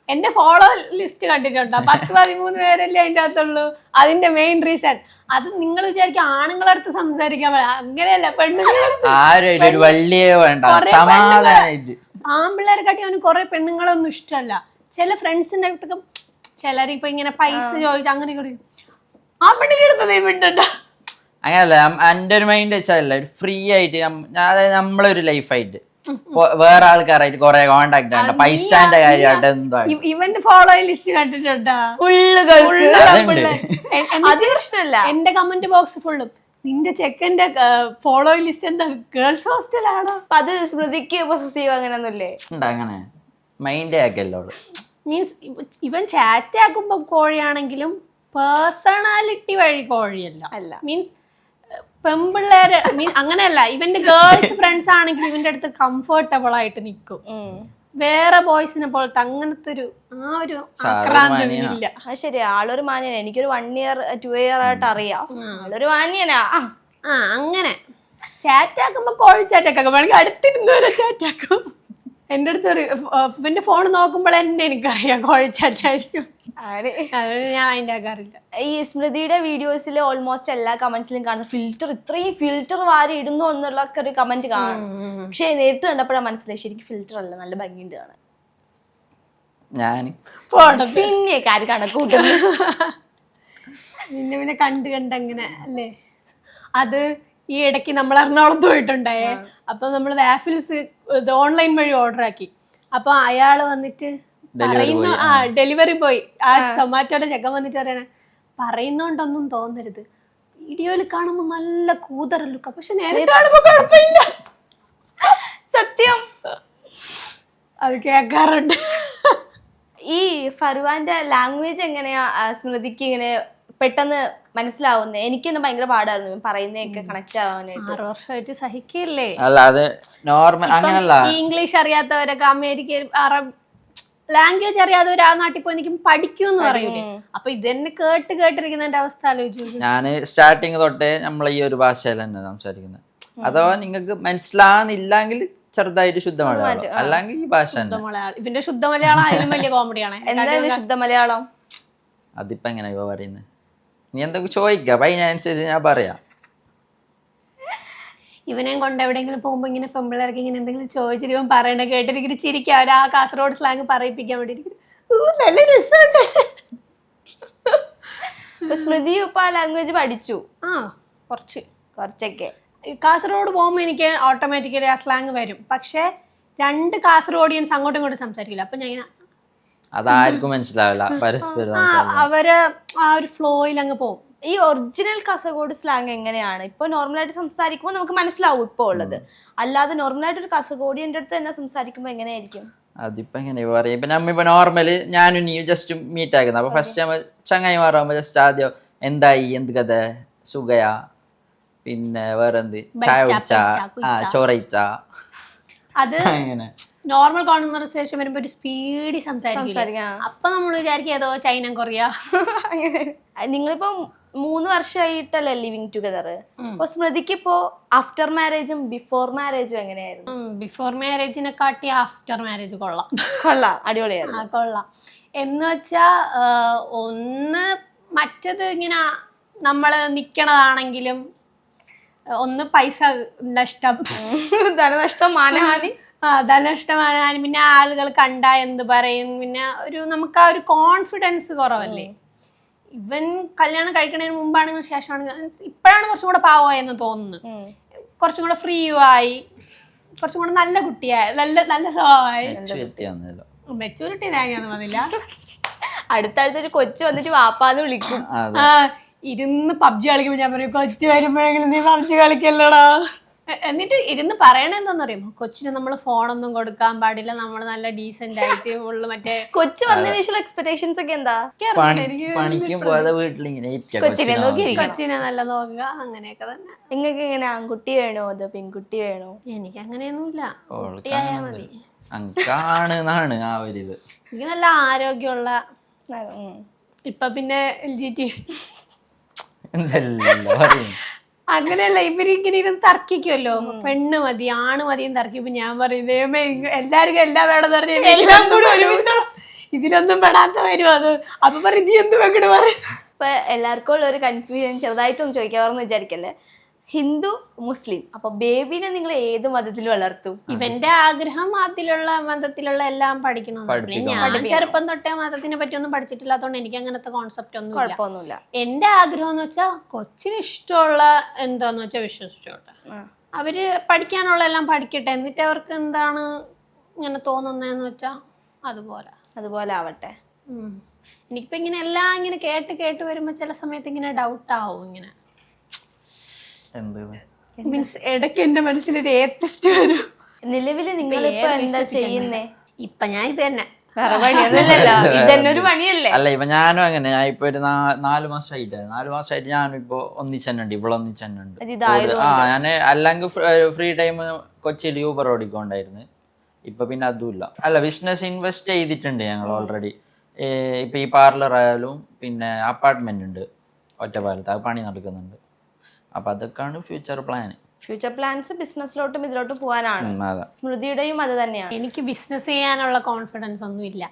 എന്റെ ഫോളോ ലിസ്റ്റ് കണ്ടിട്ടുണ്ടോ? 10-13 പേരല്ലേ അതിന്റെ അകത്തുള്ളൂ. അതിന്റെ മെയിൻ റീസൺ അത് നിങ്ങൾ വിചാരിക്കും ആണുങ്ങളെ അടുത്ത് സംസാരിക്കാൻ പറയാം, അങ്ങനെയല്ല. ആൺപിള്ളേരെ കാട്ടി അവന് കുറെ പെണ്ണുങ്ങളൊന്നും ഇഷ്ടമല്ല. ചില ഫ്രണ്ട്സിന്റെ അടുത്തൊക്കെ ചിലരിപ്പൊ ഇങ്ങനെ പൈസ ചോദിച്ചു അങ്ങനെ ആ പെണ്ണിന്റെ അടുത്ത് നീ വിട്ടുണ്ടോ? അങ്ങനല്ല, എന്റെ ഒരു മൈൻഡ് വെച്ചാലല്ല, ഫ്രീ ആയിട്ട് അതായത് നമ്മളൊരു ലൈഫായിട്ട് വേറെ ആൾക്കാരായിട്ട് കൊറേ കോണ്ടാക്ട് ഉണ്ട്. പൈസന്റെ കാര്യമായിട്ട് എന്താ ഇവന്റെ ഫോളോ ലിസ്റ്റ് കണ്ടിട്ടുണ്ടാ? പ്രശ്നമല്ല. എന്റെ കമന്റ് ബോക്സ് ഫുള്ളും നിന്റെ ചെക്കന്റെ ഫോളോ ലിസ്റ്റ് എന്താ ഗേൾസ് ഹോസ്റ്റലാണോ? അത് സ്മൃതിക്ക് പൊസസീവ് അങ്ങനെയൊന്നുമില്ലേ? അങ്ങനെ മൈൻഡ് ആക്കല്ലോ. മീൻസ് ഇവൻ ചാറ്റ് ആക്കുമ്പോ കോഴിയാണെങ്കിലും പേഴ്സണാലിറ്റി വഴി കോഴിയല്ല. അല്ല, മീൻസ് പെമ്പിള്ളേര് അങ്ങനെയല്ല. ഇവന്റെ ഗേൾസ് ഫ്രണ്ട്സ് ആണെങ്കിൽ ഇവന്റെ അടുത്ത് കംഫർട്ടബിൾ ആയിട്ട് നിൽക്കും. വേറെ ബോയ്സിനെ പോലത്തെ അങ്ങനത്തെ ഒരു ആക്രാന്തമില്ല. അത് ശരി, ആളൊരു മാന്യനാ. എനിക്കൊരു 1 year 2 year ആയിട്ട് അറിയാം. ആളൊരു മാന്യനാ. അങ്ങനെ ചാറ്റ് ആക്കുമ്പോ കോഴി ചാറ്റ് ആക്കാം, വേണമെങ്കിൽ അടുത്തിരുന്നവരെ ചാറ്റ് ആക്കും. എന്റെ അടുത്ത് ഇവന്റെ ഫോൺ നോക്കുമ്പോൾ എനിക്കറിയാം കോഴി ചാറ്റായിരിക്കും. ഞാൻ അതിന്റെ ആക്കാറില്ല. ഈ സ്മൃതിയുടെ വീഡിയോസിൽ ഓൾമോസ്റ്റ് എല്ലാ കമന്റ്സിലും കാണുന്ന ഫിൽറ്റർ, ഇത്രയും ഫിൽറ്റർ വാരി ഇടുന്നു എന്നുള്ള ഒരു കമന്റ് കാണും. പക്ഷെ നേരിട്ട് കണ്ടപ്പോഴാണ് മനസ്സിലായി ശരിക്കും ഫിൽറ്റർ അല്ല, നല്ല ഭംഗിയുണ്ട് കാണാൻ. ഞാൻ പിന്നെ കാര്യം കണക്കൂട്ടുന്നു. പിന്നെ കണ്ട് അല്ലേ. അത് ഈ ഇടയ്ക്ക് നമ്മൾ എറണാകുളത്ത് പോയിട്ടുണ്ടായേ. അപ്പൊ നമ്മൾ വാഫിൽസ് ഓൺലൈൻ വഴി ഓർഡർ ആക്കി. അപ്പൊ അയാള് വന്നിട്ട് പറയുന്നു, ഡെലിവറി ബോയ് ആ സൊമാറ്റോയുടെ ചെക്കൻ വന്നിട്ട് പറയണേ, പറയുന്നോണ്ടൊന്നും തോന്നരുത്, വീഡിയോയിൽ കാണുമ്പോ നല്ല കൂതറ ലുക്ക, പക്ഷെ നേരെ കാണുമ്പോ കുഴപ്പമില്ല. സത്യം, അത് കേൾക്കാറുണ്ട്. ഈ ഫർവാന്റെ ലാംഗ്വേജ് എങ്ങനെയാ സ്മൃതിക്ക് ഇങ്ങനെ പെട്ടെന്ന് മനസ്സിലാവുന്നത്? എനിക്ക് തന്നെ ഭയങ്കര പാടായിരുന്നു പറയുന്നതൊക്കെ കണക്ട് ആവാനായിട്ട്. 6 വർഷമായിട്ട് സഹിക്കില്ലേ? അല്ല, അത് നോർമൽ അങ്ങനല്ല. ഇംഗ്ലീഷ് അറിയാത്തവരൊക്കെ അമേരിക്കയിൽ ലാംഗ്വേജ് അറിയാത്തവർ ആ നാട്ടിൽ പോയി നിൽക്കും പഠിക്കൂന്ന് പറയൂലേ. അപ്പൊ ഇതെന്നെ കേട്ടിരിക്കുന്നതിന്റെ അവസ്ഥ ആലോചിച്ചു. ഞാൻ സ്റ്റാർട്ടിങ് തൊട്ടേ നമ്മൾ ഈ ഒരു ഭാഷയിൽ തന്നെ സംസാരിക്കുന്നത്. അഥവാ നിങ്ങൾക്ക് മനസ്സിലാകുന്നില്ലെങ്കിൽ ചെറുതായിട്ട് ശുദ്ധ മലയാളം, അല്ലെങ്കിൽ ഈ ഭാഷ ഇവന്റെ ശുദ്ധ മലയാളം അതിലും വലിയ കോമഡിയാണ്. എന്തായാലും ശുദ്ധ മലയാളം അതിപ്പോ എങ്ങനെ പറയുന്നത്? നീ എന്തൊക്കെ ചോദിക്കാം അപ്പൊ അതിനനുസരിച്ച് ഞാൻ പറയാം. ഇവനെയും കൊണ്ട് എവിടെയെങ്കിലും പോകുമ്പോ ഇങ്ങനെ പെമ്പിള്ളേർക്ക് ഇങ്ങനെ എന്തെങ്കിലും ചോദിച്ചിട്ട് ഇവൻ പറയണ കേട്ടിട്ട് ഇങ്ങനെ ചിരിക്കും. അവർ ആ കാസർഗോഡ് സ്ലാങ് പറയിപ്പിക്കാൻ വേണ്ടി നല്ല രസമുണ്ട്. സ്മൃതി ഇപ്പൊ ആ ലാംഗ്വേജ് പഠിച്ചു? ആ കുറച്ചൊക്കെ. കാസർഗോഡ് പോകുമ്പോൾ എനിക്ക് ഓട്ടോമാറ്റിക്കലി ആ സ്ലാങ് വരും. പക്ഷെ 2 കാസർഗോഡിയൻസ് അങ്ങോട്ടും ഇങ്ങോട്ടും സംസാരിക്കില്ല. അപ്പൊ ഞാൻ ഇങ്ങനെ അതാർക്കും മനസ്സിലാവില്ല പരസ്പരം. അവര് ആ ഒരു ഫ്ലോയിൽ അങ്ങ് പോകും. ഈ ഒറിജിനൽ കാസർഗോഡ് സ്ലാങ് എങ്ങനെയാണ്? ഇപ്പൊ നോർമലായിട്ട് സംസാരിക്കുമ്പോൾ നമുക്ക് മനസ്സിലാവും ഇപ്പൊ ഉള്ളത്. അല്ലാതെ നോർമലായിട്ട് ഒരു കാസർഗോഡിയന്റെ അടുത്ത് തന്നെ സംസാരിക്കുമ്പോ എങ്ങനെയായിരിക്കും? അതിപ്പോ എങ്ങനെ പറയാം, ഇപ്പൊ നമ്മിപ്പോ നോർമല് ഞാനും നീ ജസ്റ്റ് മീറ്റ് ആക്കുന്നത്. അപ്പൊ ഫസ്റ്റ് നമ്മൾ ചങ്ങായിമാറാകുമ്പോ ജസ്റ്റ് ആദ്യം എന്തായി, എന്ത് കഥ, സുഖയാ, പിന്നെ വേറെന്ത്, ചായ കുടിച്ചാ, ചോറയിച്ച, അത് അങ്ങനെ നോർമൽ കോൺവെർസേഷൻ വരുമ്പോ ഒരു സ്പീഡിൽ സംസാരിക്കും. അപ്പൊ നമ്മൾ വിചാരിക്കും ഏതോ ചൈന കൊറിയ. നിങ്ങളിപ്പോ 3 വർഷമായിട്ടല്ലേ ലിവിങ് ടുഗദർ. അപ്പൊ സ്മൃതിക്ക് ഇപ്പോ ആഫ്റ്റർ മാരേജും ബിഫോർ മാരേജും എങ്ങനെയായിരുന്നു? ബിഫോർ മാരേജിനെ കാട്ടി ആഫ്റ്റർ മാരേജ് കൊള്ളാം. അടിപൊളിയായിരുന്നു. കൊള്ളാം എന്ന് വെച്ചാ ഒന്ന് മറ്റത് ഇങ്ങനെ നമ്മള് നിക്കണതാണെങ്കിലും ഒന്ന് പൈസ നഷ്ടം, ധനനഷ്ടം, മാനഹാനി. ധനനഷ്ടമാനാലും പിന്നെ ആളുകൾ കണ്ടാ എന്ത് പറയും, പിന്നെ നമുക്ക് ആ ഒരു കോൺഫിഡൻസ് കുറവല്ലേ. ഇവൻ കല്യാണം കഴിക്കണതിന് മുമ്പാണെങ്കിലും ശേഷമാണെങ്കിലും ഇപ്പോഴാണ് കുറച്ചും കൂടെ പാവമായെന്ന് തോന്നുന്നു. കുറച്ചും കൂടെ ഫ്രീ ആയി, കുറച്ചും കൂടെ നല്ല കുട്ടിയായി, നല്ല സ്വഭാവമായി. മെച്ചൂരിറ്റി തേങ്ങയൊന്നും വന്നില്ല. അടുത്തടുത്തൊരു കൊച്ചു വന്നിട്ട് വാപ്പാന്ന് വിളിക്കും. ഇരുന്ന് പബ്ജി കളിക്കുമ്പോ ഞാൻ പറയും കൊച്ചു വരുമ്പോഴെങ്കിലും നീ പബ്ജി കളിക്കല്ലോടാ. എന്നിട്ട് ഇരുന്ന് പറയണെന്താന്നറിയുമോ, കൊച്ചിന് നമ്മൾ ഫോണൊന്നും കൊടുക്കാൻ പാടില്ല, നമ്മൾ നല്ല ഡീസെന്റ് ആയിട്ട് ഉള്ളു. മറ്റേ കൊച്ചു വന്നതിനുള്ള എക്സ്പെക്ടേഷൻസ് ഒക്കെ എന്താ? കൊച്ചിനെ നല്ല നോക്കുക, അങ്ങനെയൊക്കെ തന്നെ. നിങ്ങൾക്ക് എങ്ങനെ ആൺകുട്ടി വേണോ അതോ പെൺകുട്ടി വേണോ? എനിക്ക് അങ്ങനെയൊന്നുമില്ല, കുട്ടിയായാ മതി. എനിക്ക് നല്ല ആരോഗ്യമുള്ള, ഇപ്പൊ പിന്നെ LGT അങ്ങനെയല്ല, ഇവരിങ്ങനെ ഇരുന്ന് തർക്കിക്കുമല്ലോ, പെണ്ണ് മതി ആണ് മതിയും തർക്കിപ്പോ ഞാൻ പറയും എല്ലാവർക്കും എല്ലാം വേണം പറഞ്ഞ എല്ലാം കൂടി ഒരുമിച്ചോളാം, ഇതിലൊന്നും പെടാത്ത വരും. അപ്പൊ പറയും നീ എന്ത് വെക്കണ പറയും. ഇപ്പൊ എല്ലാവർക്കും ഉള്ള ഒരു കൺഫ്യൂഷൻ ചെറുതായിട്ടൊന്നും ചോദിക്കാറെന്ന് വിചാരിക്കല്ലേ, ഹിന്ദു മുസ്ലിം, അപ്പൊ ബേബിനെ നിങ്ങൾ ഏത് മതത്തിൽ വളർത്തും? ഇവന്റെ ആഗ്രഹം അതിലുള്ള മതത്തിലുള്ള എല്ലാം പഠിക്കണമെന്ന്. ഞാൻ ചെറുപ്പം തൊട്ടേ മതത്തിനെ പറ്റി ഒന്നും പഠിച്ചിട്ടില്ലാത്തതുകൊണ്ട് എനിക്ക് അങ്ങനത്തെ കോൺസെപ്റ്റ് ഒന്നുമില്ല. എന്റെ ആഗ്രഹം എന്ന് വെച്ചാൽ കൊച്ചിന് ഇഷ്ടമുള്ള എന്താന്ന് വെച്ചാൽ വിശ്വസിച്ചോട്ടെ, അവര് പഠിക്കാനുള്ള എല്ലാം പഠിക്കട്ടെ, എന്നിട്ട് അവർക്ക് എന്താണ് ഇങ്ങനെ തോന്നുന്നതെന്ന് വെച്ചാ അതുപോലെ ആവട്ടെ. എനിക്കിപ്പോ ഇങ്ങനെ എല്ലാം ഇങ്ങനെ കേട്ട് വരുമ്പോ ചില സമയത്ത് ഇങ്ങനെ ഡൗട്ട് ആവും. ഇങ്ങനെ മീൻസ് ഇടയ്ക്ക് എന്റെ മനസ്സിലൊരു ഏത്തസ്റ്റ് വരും. നിലവില് നിങ്ങളിപ്പോ എന്താ ചെയ്യുന്നേ? ഇപ്പൊ ഞാൻ ഇത് തന്നെ, ഇതന്നെ ഒരു പണിയല്ലേ? അല്ല, ഇപ്പൊ ഞാനും അങ്ങനെ. ഞാൻ ഇപ്പൊ ഒരു 4 മാസമായിട്ട് ഞാനും ഇപ്പൊ ഒന്നിച്ചെന്നുണ്ട്, ഇവിടെ ഒന്നിച്ചെന്നുണ്ട്. ഞാന് അല്ലെങ്കിൽ ഫ്രീ ടൈം കൊച്ചിയിൽ യൂബർ ഓടിക്കൊണ്ടായിരുന്നു. ഇപ്പൊ പിന്നെ അതുമില്ല. അല്ല, ബിസിനസ് ഇൻവെസ്റ്റ് ചെയ്തിട്ടുണ്ട് ഞങ്ങൾ ഓൾറെഡി. ഇപ്പൊ ഈ പാർലർ ആയാലും പിന്നെ അപ്പാർട്ട്മെന്റ് ഉണ്ട് ഒറ്റപ്പാലത്ത്, അത് പണി നടക്കുന്നുണ്ട്. അപ്പൊ അതൊക്കെയാണ് ഫ്യൂച്ചർ പ്ലാൻസ്. ബിസിനസ്സിലോട്ടും ഇതിലോട്ടും പോകാനാണ്. സ്മൃതിയുടെയും അത് തന്നെയാണ്. എനിക്ക് ബിസിനസ് ചെയ്യാനുള്ള കോൺഫിഡൻസ് ഒന്നും ഇല്ല.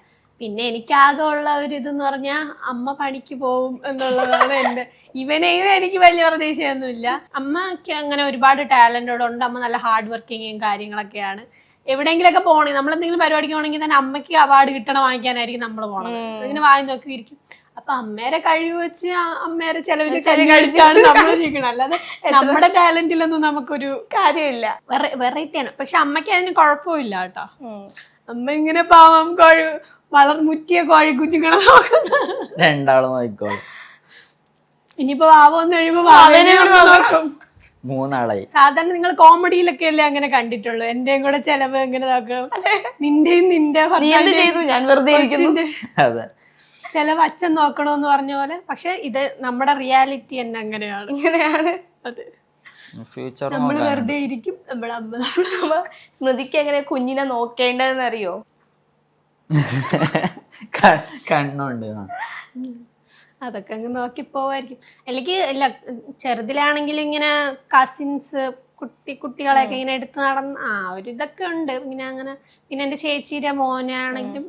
പിന്നെ എനിക്കാകെ ഉള്ള ഒരു ഇതെന്ന് പറഞ്ഞാൽ അമ്മ പണിക്ക് പോകും എന്നുള്ളതാണ് എൻ്റെ. ഇവനെയും എനിക്ക് വലിയ പ്രതീക്ഷയൊന്നുമില്ല. അമ്മക്ക് അങ്ങനെ ഒരുപാട് ടാലന്റോടുണ്ട്. അമ്മ നല്ല ഹാർഡ് വർക്കിങ്ങും കാര്യങ്ങളൊക്കെയാണ്. എവിടെയെങ്കിലൊക്കെ പോകണമെങ്കിൽ, നമ്മളെന്തെങ്കിലും പരിപാടിക്ക് പോകണമെങ്കിൽ തന്നെ അമ്മയ്ക്ക് അവാർഡ് വാങ്ങിക്കാനായിരിക്കും നമ്മൾ പോകണത്. ഇങ്ങനെ വാങ്ങി നോക്കിയിരിക്കും. അപ്പൊ അമ്മേരെ കഴിവ് വെച്ച് അമ്മേരെ ചെലവിന് കഴിച്ചാണ് നമ്മൾ ജീവിക്കണം. അല്ലാതെ നമ്മുടെ ടാലന്റിലൊന്നും നമുക്കൊരു കാര്യമില്ല. വെറൈറ്റിയാണ്. പക്ഷെ അമ്മയ്ക്ക് അതിന് കുഴപ്പമില്ല കേട്ടോ. അമ്മ ഇങ്ങനെ പാവം മുറ്റിയ കോഴി കുഞ്ഞുങ്ങളെ നോക്കും. ഇനിയിപ്പോ വാവന്ന് കഴിയുമ്പോ വാവനെ നോക്കും. 3 ആളായി. സാധാരണ നിങ്ങൾ കോമഡിയിലൊക്കെ അല്ലേ അങ്ങനെ കണ്ടിട്ടുള്ളൂ. എന്റെയും കൂടെ ചെലവ് എങ്ങനെ നോക്കണം, നിന്റെയും നിന്റെ ഞാൻ വെറുതെ ചെലവ് അച്ഛൻ നോക്കണോന്ന് പറഞ്ഞ പോലെ. പക്ഷെ ഇത് നമ്മുടെ റിയാലിറ്റി തന്നെ അങ്ങനെയാണ്. അതെ, നമ്മള് വെറുതെ ഇരിക്കും, നമ്മളെ അമ്മ. സ്മൃതിക്ക് എങ്ങനെ കുഞ്ഞിനെ നോക്കേണ്ടതെന്ന് അറിയോ? കണ്ണുണ്ട്, അതൊക്കെ അങ്ങ് നോക്കി പോവായിരിക്കും. അല്ലെങ്കിൽ ഇല്ല, ചെറുതിലാണെങ്കിൽ ഇങ്ങനെ കസിൻസ് കുട്ടികളെയൊക്കെ ഇങ്ങനെ എടുത്ത് നടന്ന് ഒരു ഇതൊക്കെ ഉണ്ട്. അങ്ങനെ പിന്നെ എൻ്റെ ചേച്ചിയുടെ മോനാണെങ്കിലും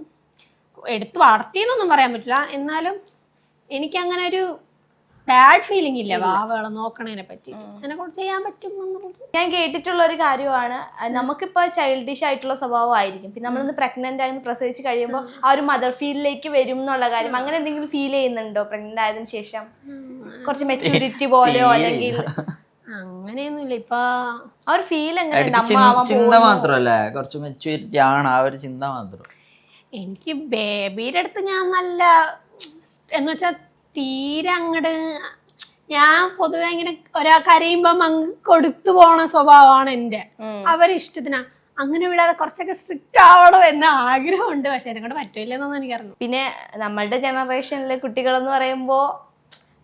എടുത്ത് വളർത്തിയെന്നൊന്നും പറയാൻ പറ്റില്ല. എന്നാലും എനിക്കങ്ങനെ ഒരു ബാഡ് ഫീലിംഗ് ഇല്ല വാവകളെ നോക്കണതിനെ പറ്റി. എന്നെ കൊണ്ട് ചെയ്യാൻ പറ്റും. ഞാൻ കേട്ടിട്ടുള്ള ഒരു കാര്യമാണ്, നമുക്കിപ്പോ ചൈൽഡിഷ് ആയിട്ടുള്ള സ്വഭാവമായിരിക്കും, പിന്നെ നമ്മളൊന്ന് പ്രഗ്നന്റ് ആയി പ്രസവിച്ച് കഴിയുമ്പോൾ ആ ഒരു മദർ ഫീലിലേക്ക് വരും എന്നുള്ള കാര്യം അങ്ങനെ എന്തെങ്കിലും ഫീൽ ചെയ്യുന്നുണ്ടോ പ്രഗ്നന്റ് ആയതിനു ശേഷം? കുറച്ച് മെച്യൂരിറ്റി പോലെയോ അല്ലെങ്കിൽ അങ്ങനെയൊന്നുമില്ല. ഇപ്പൊ ആ ഒരു ഫീൽ എങ്ങനെയുണ്ട്? ചിന്ത മാത്രല്ലേ, കുറച്ച് മെച്യൂരിറ്റി ആണ് ആ ഒരു ചിന്ത മാത്രം. എനിക്ക് ബേബിയുടെ അടുത്ത് ഞാൻ നല്ല എന്ന് വെച്ചാൽ തീരെ അങ്ങട് ഞാൻ പൊതുവെ ഇങ്ങനെ ഒരാൾ കരയുമ്പം അങ്ങ് കൊടുത്തു പോണ സ്വഭാവമാണ് എൻ്റെ. അവരിഷ്ടത്തിനാ അങ്ങനെ വിടാതെ കുറച്ചൊക്കെ സ്ട്രിക്റ്റ് ആവണോ എന്ന ആഗ്രഹമുണ്ട്. പക്ഷെ എന്നെ കൊണ്ട് പറ്റില്ലെന്നൊന്നും എനിക്കറിഞ്ഞു. പിന്നെ നമ്മളുടെ ജനറേഷനിലെ കുട്ടികളെന്ന് പറയുമ്പോ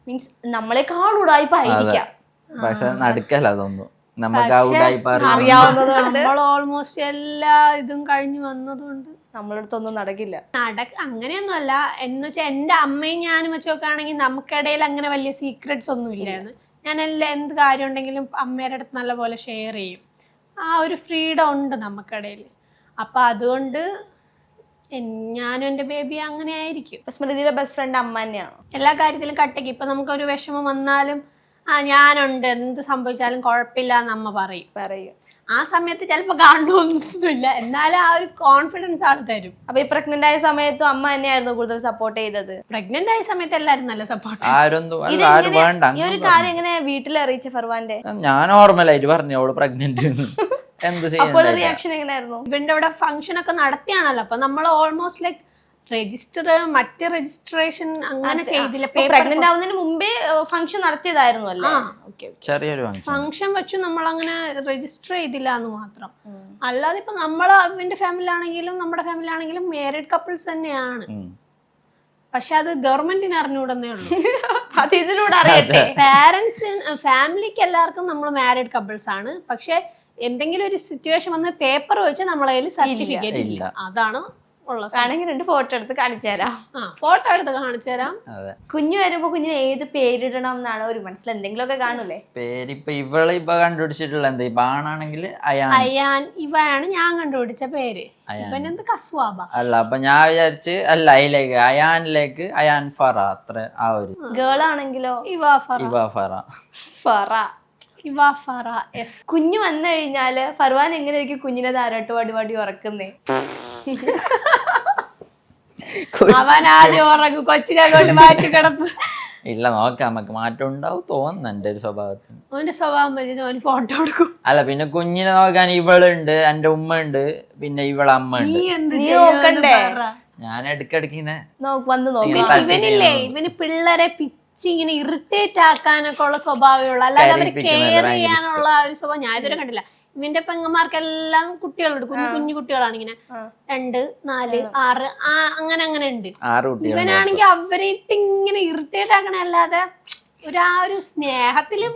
മീൻസ് നമ്മളെക്കാൾ ഉടായ്പായിരിക്കാം. പക്ഷെ നടക്കല്ല അതൊന്നും, നമുക്ക് ആ ഉടായ്പ അറിയാവുന്നത് കൊണ്ട് നമ്മൾ ഓൾമോസ്റ്റ് എല്ലാ ഇതും കഴിഞ്ഞു വന്നതുകൊണ്ട് നമ്മളടുത്തൊന്നും നടക്കില്ല. അങ്ങനെയൊന്നുമല്ല എന്ന് വെച്ചാൽ എൻ്റെ അമ്മയും ഞാനും വെച്ച് നോക്കുകയാണെങ്കിൽ നമുക്കിടയിൽ അങ്ങനെ വലിയ സീക്രട്സ് ഒന്നും ഇല്ലായിരുന്നു. ഞാൻ എന്ത് കാര്യം ഉണ്ടെങ്കിലും അമ്മയുടെ അടുത്ത് നല്ലപോലെ ഷെയർ ചെയ്യും. ആ ഒരു ഫ്രീഡം ഉണ്ട് നമുക്കിടയിൽ. അപ്പം അതുകൊണ്ട് ഞാനും എൻ്റെ ബേബി അങ്ങനെ ആയിരിക്കും. സ്മൃതിയുടെ ബെസ്റ്റ് ഫ്രണ്ട് അമ്മ തന്നെയാണോ? എല്ലാ കാര്യത്തിലും കട്ടയ്ക്ക്. ഇപ്പം നമുക്കൊരു വിഷമം വന്നാലും ഞാനുണ്ട്, എന്ത് സംഭവിച്ചാലും കുഴപ്പമില്ല എന്ന് അമ്മ പറയും. ആ സമയത്ത് ചിലപ്പോൾ കാണണമെന്നൊന്നുമില്ല, എന്നാലും ആ ഒരു കോൺഫിഡൻസ് ആൾ തരും. അപ്പൊ ഈ പ്രഗ്നന്റ് ആയ സമയത്തും അമ്മ തന്നെയായിരുന്നു കൂടുതൽ സപ്പോർട്ട് ചെയ്തത്? പ്രഗ്നന്റ് ആയ സമയത്ത് എല്ലാവരും നല്ല സപ്പോർട്ട്. ഈ ഒരു കാര്യം എങ്ങനെ വീട്ടിൽ അറിയിച്ച ഫർവാന്റെ? ഞാൻ നോർമലായിട്ട് പറഞ്ഞു അവള് പ്രഗ്നന്റ്. എന്ത് അപ്പോൾ റിയാക്ഷൻ എങ്ങനെയായിരുന്നു? ഇവന്റെ അവിടെ ഫംഗ്ഷൻ ഒക്കെ നടത്തിയാണല്ലോ, അപ്പൊ നമ്മൾ ഓൾമോസ്റ്റ് ലൈക്ക് മറ്റ് രജിസ്ട്രേഷൻ അങ്ങനെ ചെയ്തില്ല. പ്രഗ്നന്റ് ആവുന്നതിന് മുമ്പേ ഫംഗ്ഷൻ നടത്തിയതായിരുന്നു അല്ലേ? ചെറിയൊരു ഫംഗ്ഷൻ വെച്ചു നമ്മൾ അങ്ങനെ രജിസ്റ്റർ ചെയ്തില്ല എന്ന് മാത്രം. അല്ലാതെ ഇപ്പൊ ഇവന്റെ ഫാമിലി ആണെങ്കിലും നമ്മുടെ ഫാമിലി ആണെങ്കിലും മാരീഡ് കപ്പിൾസ് തന്നെയാണ്. പക്ഷെ അത് ഗവൺമെന്റിന് അറിഞ്ഞുകൂടെന്നേ ഉള്ളൂ. അത് ഇതിലൂടെ അറിയട്ടെ. ഫാമിലിക്ക് എല്ലാവർക്കും നമ്മൾ മാരീഡ് കപ്പിൾസ് ആണ്. പക്ഷെ എന്തെങ്കിലും ഒരു സിറ്റുവേഷൻ വന്ന് പേപ്പർ വെച്ച് നമ്മളെ കയ്യിൽ സർട്ടിഫിക്കറ്റ് ഇല്ല. അതാണ് വേണമെങ്കിൽ 2 ഫോട്ടോ എടുത്ത് കാണിച്ചു തരാം. ഫോട്ടോ എടുത്ത് കാണിച്ചു തരാം. കുഞ്ഞു വരുമ്പോ കുഞ്ഞിന് ഏത് പേരിടണം എന്നാണ് ഒരു മനസ്സിൽ എന്തെങ്കിലുമൊക്കെ കാണൂലേ? പേരിപ്പൊ ഇവള് കണ്ടുപിടിച്ചിട്ടുള്ള എന്താ, ഇപ്പൊ ആണാണെങ്കിൽ അയാൻ. ഇവയാണ് ഞാൻ കണ്ടുപിടിച്ച പേര്. ഇവനെന്ത് കസ്വാബ അല്ല. അപ്പൊ ഞാൻ വിചാരിച്ച് അല്ല അതിലേക്ക് അയാനിലേക്ക് അയാൻ ഫറ, അത്ര ആ ഒരു. ഗേൾ ആണെങ്കിലോ ഫറ. കുഞ്ഞു വന്നു കഴിഞ്ഞാല് ഫർവാൻ എങ്ങനെയായിരിക്കും കുഞ്ഞിനെ താരാട്ട് പാടി ഉറക്കുന്നേ? അവൻ ആദ്യം ഉറങ്ങും, കൊച്ചിനെ അങ്ങോട്ട് മാറ്റി കിടപ്പ്. ഇല്ല, നോക്കാം, നമുക്ക് മാറ്റം ഉണ്ടാവും തോന്നുന്നു എന്റെ ഒരു സ്വഭാവത്തിന്. അവന്റെ സ്വഭാവം വെച്ചിട്ട് അവന് ഫോട്ടോ എടുക്കും. അല്ല, പിന്നെ കുഞ്ഞിനെ നോക്കാൻ ഇവളുണ്ട്, എന്റെ ഉമ്മ ഉണ്ട്, പിന്നെ ഇവളെ അമ്മ ഉണ്ട്. നീ നോക്കണ്ടേ? ഞാൻ ഇടയ്ക്കിടയ്ക്ക് ഇവനില്ലേ, ഇവന് പിള്ളേരെ ഇങ്ങനെ ഇറിറ്റേറ്റ് ആക്കാനൊക്കെ ഉള്ള സ്വഭാവമുള്ള, അല്ലാതെ അവര് കെയർ ചെയ്യാനുള്ള ഒരു സ്വഭാവം ഞാൻ ഇതുവരെ കണ്ടില്ല. ഇവന്റെ പെങ്ങന്മാർക്കെല്ലാം കുട്ടികളുണ്ട്, കുഞ്ഞു കുട്ടികളാണ്, ഇങ്ങനെ 2, 4, 6 അങ്ങനെ ഉണ്ട്. ഇവനാണെങ്കിൽ അവരായിട്ട് ഇങ്ങനെ ഇറിറ്റേറ്റ് ആക്കണ അല്ലാതെ ഒരു സ്നേഹത്തില്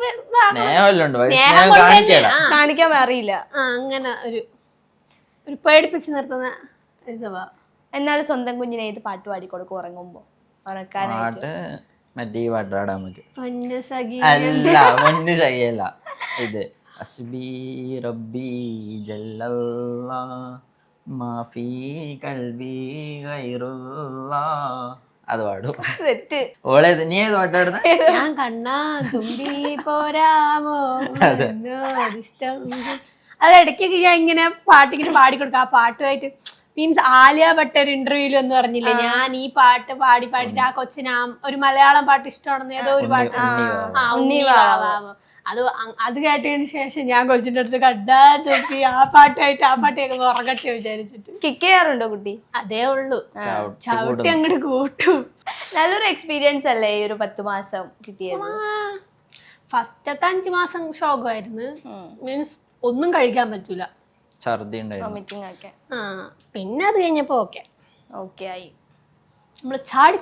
കാണിക്കാൻ അറിയില്ല. അങ്ങനെ ഒരു പേടിപ്പിച്ച് നിർത്തുന്ന ഒരു സ്വഭാവം. എന്നാലും സ്വന്തം കുഞ്ഞിനെ ഏത് പാട്ട് പാടിക്കൊടുക്കും ഉറങ്ങുമ്പോ ഉറക്കാനായിട്ട്? മറ്റേ ഈ പാട്ടാടാ നമുക്ക്. പൊന്നു സഖി അല്ല, പൊന്നു സഖിയല്ല, ഇത് ഹസ്ബി റബ്ബി ജല്ലല്ലാ മാഫി കൽബി ഗൈറുല്ലാഹ്, അത് പാടും. ഓളെ നീ ഏത് പാട്ടാടുന്ന? ഞാൻ കണ്ണാ തുമ്പി പോരാമോ ഇഷ്ടം. അത് ഇടയ്ക്കൊക്കെ ഞാൻ ഇങ്ങനെ പാട്ടിങ്ങനെ പാടിക്കൊടുക്കാം. ആ പാട്ടുമായിട്ട് മീൻസ് ആലിയ ഭട്ട് ഒരു ഇന്റർവ്യൂല് എന്ന് പറഞ്ഞില്ലേ, ഞാൻ ഈ പാട്ട് പാടിയിട്ട് ആ കൊച്ചിന് ഒരു മലയാളം പാട്ട് ഇഷ്ടമാണെന്ന് ഏതോ ഒരു പാട്ട്, അത് കേട്ടതിന് ശേഷം ഞാൻ കൊച്ചിന്റെ അടുത്ത് കണ്ടാ ചോപ്പി ആ പാട്ടൊക്കെ ഉറങ്ങട്ടെ വിചാരിച്ചിട്ട്. കിക്ക് ചെയ്യാറുണ്ടോ കുട്ടി? അതേ ഉള്ളൂ, ചവിട്ടി അങ്ങോട്ട് കൂട്ടും. നല്ലൊരു എക്സ്പീരിയൻസ് അല്ലേ ഈ ഒരു 10 മാസം കിട്ടിയത്? ഫസ്റ്റത്തെ 5 മാസം ശോകമായിരുന്നു. മീൻസ് ഒന്നും കഴിക്കാൻ പറ്റൂല, ഛർദി പിന്നെ അത് കഴിഞ്ഞപ്പോ ഓക്കെ ആയി. നമ്മള് ചാടി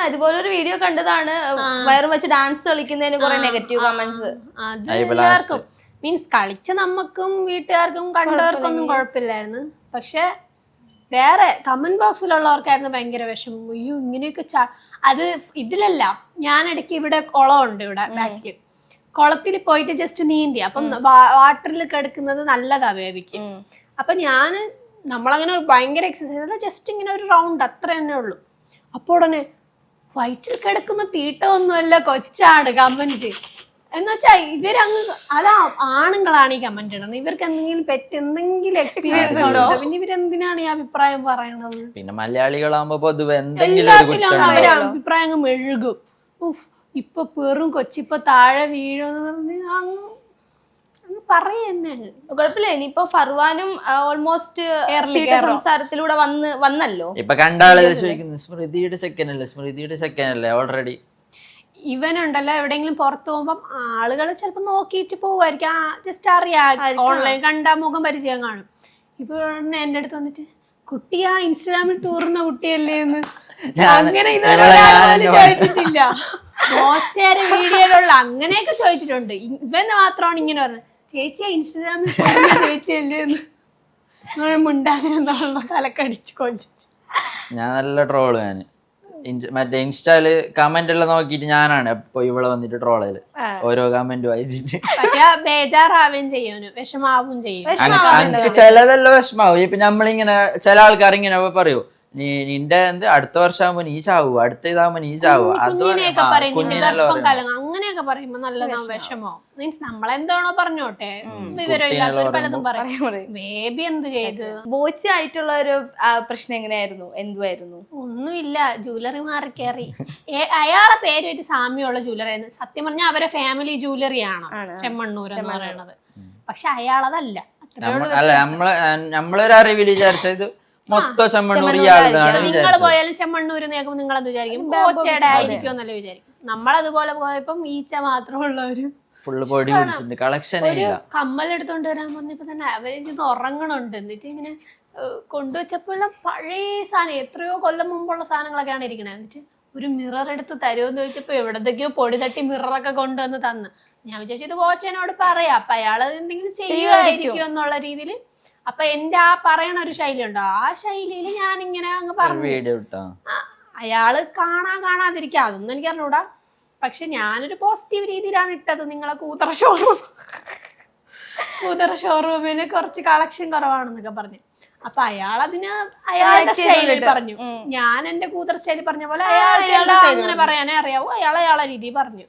ഇതുപോലെ ഒരു വീഡിയോ കണ്ടതാണ്, വയറും വെച്ച് ഡാൻസ് കളിക്കുന്നതിന് കുറെ നെഗറ്റീവ് കമന്റ്സ്. അത് എല്ലാവർക്കും മീൻസ് കളിച്ച നമുക്കും വീട്ടുകാർക്കും കണ്ടവർക്കൊന്നും കുഴപ്പമില്ലായിരുന്നു. പക്ഷെ വേറെ കമന്റ് ബോക്സിലുള്ളവർക്കായിരുന്നു ഭയങ്കര വിഷമം. അയ്യോ ഇങ്ങനെയൊക്കെ അത് ഇതിലല്ല, ഞാൻ ഇടയ്ക്ക് ഇവിടെ കുളമുണ്ട്, ഇവിടെ ബാക്കിൽ കുളത്തിൽ പോയിട്ട് ജസ്റ്റ് നീന്തി. അപ്പം വാട്ടറിൽ കിടക്കുന്നത് നല്ലതാ ബേബിക്ക്. അപ്പൊ നമ്മളങ്ങനെ ഭയങ്കര എക്സസൈസ് അല്ല, ജസ്റ്റ് ഇങ്ങനെ ഒരു റൗണ്ട് അത്ര തന്നെ ഉള്ളൂ. അപ്പോൾ ഉടനെ വയറ്റിൽ കിടക്കുന്ന തീട്ടമൊന്നുമല്ല കൊച്ചാണ് കമന്റ് എന്നുവെച്ചാ ഇവരങ്ങ് അതാ ആണുങ്ങളാണ് ഈ കമന്റ് ഇടുന്നത്. ഇവർക്ക് എന്തെങ്കിലും എന്തെങ്കിലും എക്സ്പീരിയൻസ് ഉണ്ടോ? പിന്നെ ഇവരെന്തിനാണ് ഈ അഭിപ്രായം പറയണത്? പിന്നെ മലയാളികളാകുമ്പോ പൊതുവെ എന്തെങ്കിലും ഒരു എല്ലാത്തിലും അവരെ അഭിപ്രായം അങ്ങ് മെഴുകും. ഉഫ് ഇപ്പൊ പെറും കൊച്ചിപ്പൊ താഴെ വീഴുന്ന് പറഞ്ഞ് അങ്ങ് പറയുന്നേ അങ്ങ്. കുഴപ്പമില്ല. ഇനിയിപ്പോ ഫർവാനും ഓൾമോസ്റ്റ് സംസാരത്തിലൂടെ വന്നല്ലോ. ഇപ്പൊ കണ്ടാളെ ചോദിക്കുന്നു സ്മൃതിയുടെ സെക്കൻഡ് അല്ലേ ഓൾറെഡി. ഇവനുണ്ടല്ലോ എവിടെയെങ്കിലും പുറത്തു പോകുമ്പം ആളുകൾ ചിലപ്പോ നോക്കിയിട്ട് പോവായിരിക്കും, ജസ്റ്റ് അറിയാം, ഓൺലൈൻ കണ്ടാ മുഖം പരിചയം കാണും. ഇപ്പൊ എന്റെ അടുത്ത് വന്നിട്ട് കുട്ടിയാ ഇൻസ്റ്റാഗ്രാമിൽ തൂറുന്ന കുട്ടിയല്ലേ എന്ന് അങ്ങനെ ഇതുവരെ ചോദിച്ചിട്ടില്ല. മോച്ചേരെ വീഡിയോയിലുള്ള അങ്ങനെയൊക്കെ ചോദിച്ചിട്ടുണ്ട്. ഇവന് മാത്രമാണ് ഇങ്ങനെ പറഞ്ഞത് ചേച്ചിയാ ഇൻസ്റ്റാഗ്രാമിൽ ചേച്ചിയല്ലേ എന്ന് മുണ്ടാതിരുന്നുള്ള തലക്കടിച്ചു കൊഞ്ചിട്ട്. ഞാൻ നല്ല ട്രോള്. ഞാൻ മറ്റേ ഇൻസ്റ്റാല് കമന്റ് എല്ലാം നോക്കിയിട്ട് ഞാനാണ് എപ്പോ ഇവിടെ വന്നിട്ട് ട്രോളയില് ഓരോ കമന്റ് വായിച്ചിട്ട്. പക്ഷെ ബേജാറാവുകയും ചെയ്യും, വിഷമാവും ചെയ്യും. എനിക്ക് ചിലതെല്ലാം വിഷമാവും. ഇപ്പൊ നമ്മളിങ്ങനെ ചില ആൾക്കാർ ഇങ്ങനെ പറയൂ നിന്റെ അടുത്ത വർഷമാകുമ്പോ നീ ചാവൂ, അടുത്ത ഇതാകുമ്പോ നീ ചാവൂ, കുഞ്ഞിനെയൊക്കെ പറയും ഗർഭം കലങ്ങ അങ്ങനെയൊക്കെ പറയുമ്പോ നല്ലതാ വിഷമോ. മീൻസ് നമ്മളെന്താണോ പറഞ്ഞോട്ടെ, വിവരമില്ലാത്തവര് പലതും പറയും. ബേബി എന്ത് ചെയ്ത് ബോച്ച ആയിട്ടുള്ള ഒരു പ്രശ്നം എങ്ങനെയായിരുന്നു? എന്തുവായിരുന്നു? ഒന്നുമില്ല, ജ്വല്ലറി മാറി കയറി. അയാളെ പേര് ഒരു സാമ്യമുള്ള ജ്വല്ലറി ആയിരുന്നു. സത്യം പറഞ്ഞാൽ അവരെ ഫാമിലി ജ്വല്ലറിയാണ് ചെമ്മണ്ണൂർ എന്ന് പറയണത്. പക്ഷെ അയാളതല്ല. അല്ല നമ്മളൊരു അറിവിൽ വിചാരിച്ചത് മൊത്തം ചെമ്മണ്ണൂർ ഇയാളുടെ. നിങ്ങൾ പോയാലും ചെമ്മണ്ണൂര് നേക്കുമ്പോ നിങ്ങൾ എന്ത് വിചാരിക്കും? ബോച്ചയുടെ ആയിരിക്കും എന്നല്ല വിചാരിക്കും. നമ്മളതുപോലെ പോയപ്പം ഈച്ച മാത്രമുള്ളവര് ഫുള്ള് പൊടി പിടിച്ചിട്ടുണ്ട്. കളക്ഷൻ ഒരു കമ്മലെടുത്തോണ്ട് വരാൻ പറഞ്ഞപ്പോ തന്നെ അവരിത് ഉറങ്ങണുണ്ട്. എന്നിട്ട് ഇങ്ങനെ കൊണ്ടുവച്ചപ്പോഴും പഴയ സാധനം, എത്രയോ കൊല്ലം മുമ്പുള്ള സാധനങ്ങളൊക്കെയാണ് ഇരിക്കണത്. എന്നിട്ട് ഒരു മിറർ എടുത്ത് തരുമെന്ന് ചോദിച്ചപ്പോ എവിടത്തേക്കോ പൊടി തട്ടി മിററൊക്കെ കൊണ്ടുവന്ന് തന്ന്. ഞാൻ വിചാരിച്ചത് ബോച്ചനോട് പറയാം, അപ്പൊ അയാൾ എന്തെങ്കിലും ചെയ്യുമായിരിക്കും എന്നുള്ള രീതിയിൽ. അപ്പൊ എന്റെ ആ പറയണ ഒരു ശൈലി ഉണ്ടോ, ആ ശൈലിയിൽ ഞാൻ ഇങ്ങനെ അങ്ങ് പറഞ്ഞു. അയാള് കാണാതിരിക്കുക അതൊന്നും എനിക്ക് അറിഞ്ഞൂടാ. പക്ഷെ ഞാനൊരു പോസിറ്റീവ് രീതിയിലാണ് ഇട്ടത്. നിങ്ങളെ കൂതറ ഷോറൂമിന് കുറച്ച് കളക്ഷൻ കുറവാണെന്നൊക്കെ പറഞ്ഞു. അപ്പൊ അയാളതിന് അയാളുടെ സ്റ്റൈലിൽ പറഞ്ഞു. ഞാൻ എന്റെ കൂതറ സ്റ്റൈലിൽ പറഞ്ഞ പോലെ അയാൾ അങ്ങനെ പറയാനേ അറിയാവൂ. അയാളെ രീതി പറഞ്ഞു.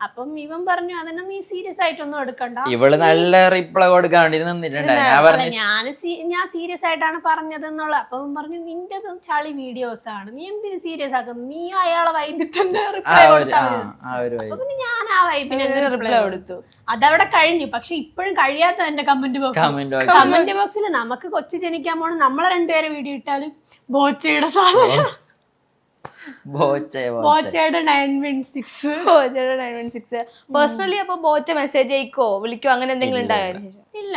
അപ്പം ഇവൻ പറഞ്ഞു അതിനെ നീ സീരിയസ് ആയിട്ടൊന്നും എടുക്കണ്ട. ഇവള് നല്ല റിപ്ലൈ കൊടുക്കാണ്ട് ഞാൻ സീരിയസ് ആയിട്ടാണ് പറഞ്ഞത് എന്നുള്ള. അപ്പം പറഞ്ഞു നിന്റെ ചളി വീഡിയോസ് ആണ്, നീ എന്തിനു സീരിയസ് ആക്കുന്നു, നീ അയാളെ വൈബിൽ തന്നെ റിപ്ലൈ കൊടുത്താൽ. അപ്പൊ പിന്നെ ഞാൻ ആ വൈബിന് റിപ്ലൈ കൊടുത്തു. അതവിടെ കഴിഞ്ഞു. പക്ഷെ ഇപ്പോഴും കഴിയാത്ത എന്റെ കമന്റ് ബോക്സിൽ നമുക്ക് കൊച്ചു ജനിക്കാൻ പോണ നമ്മളെ രണ്ടുപേരെ വീഡിയോ ഇട്ടാലും ബോച്ചയുടെ സാധനം ബോച്ചയുടെ 916 പേഴ്സണലി. അപ്പൊ ബോച്ച മെസ്സേജ് അയക്കോ വിളിക്കോ അങ്ങനെ എന്തെങ്കിലും ഉണ്ടായോ? ഇല്ല.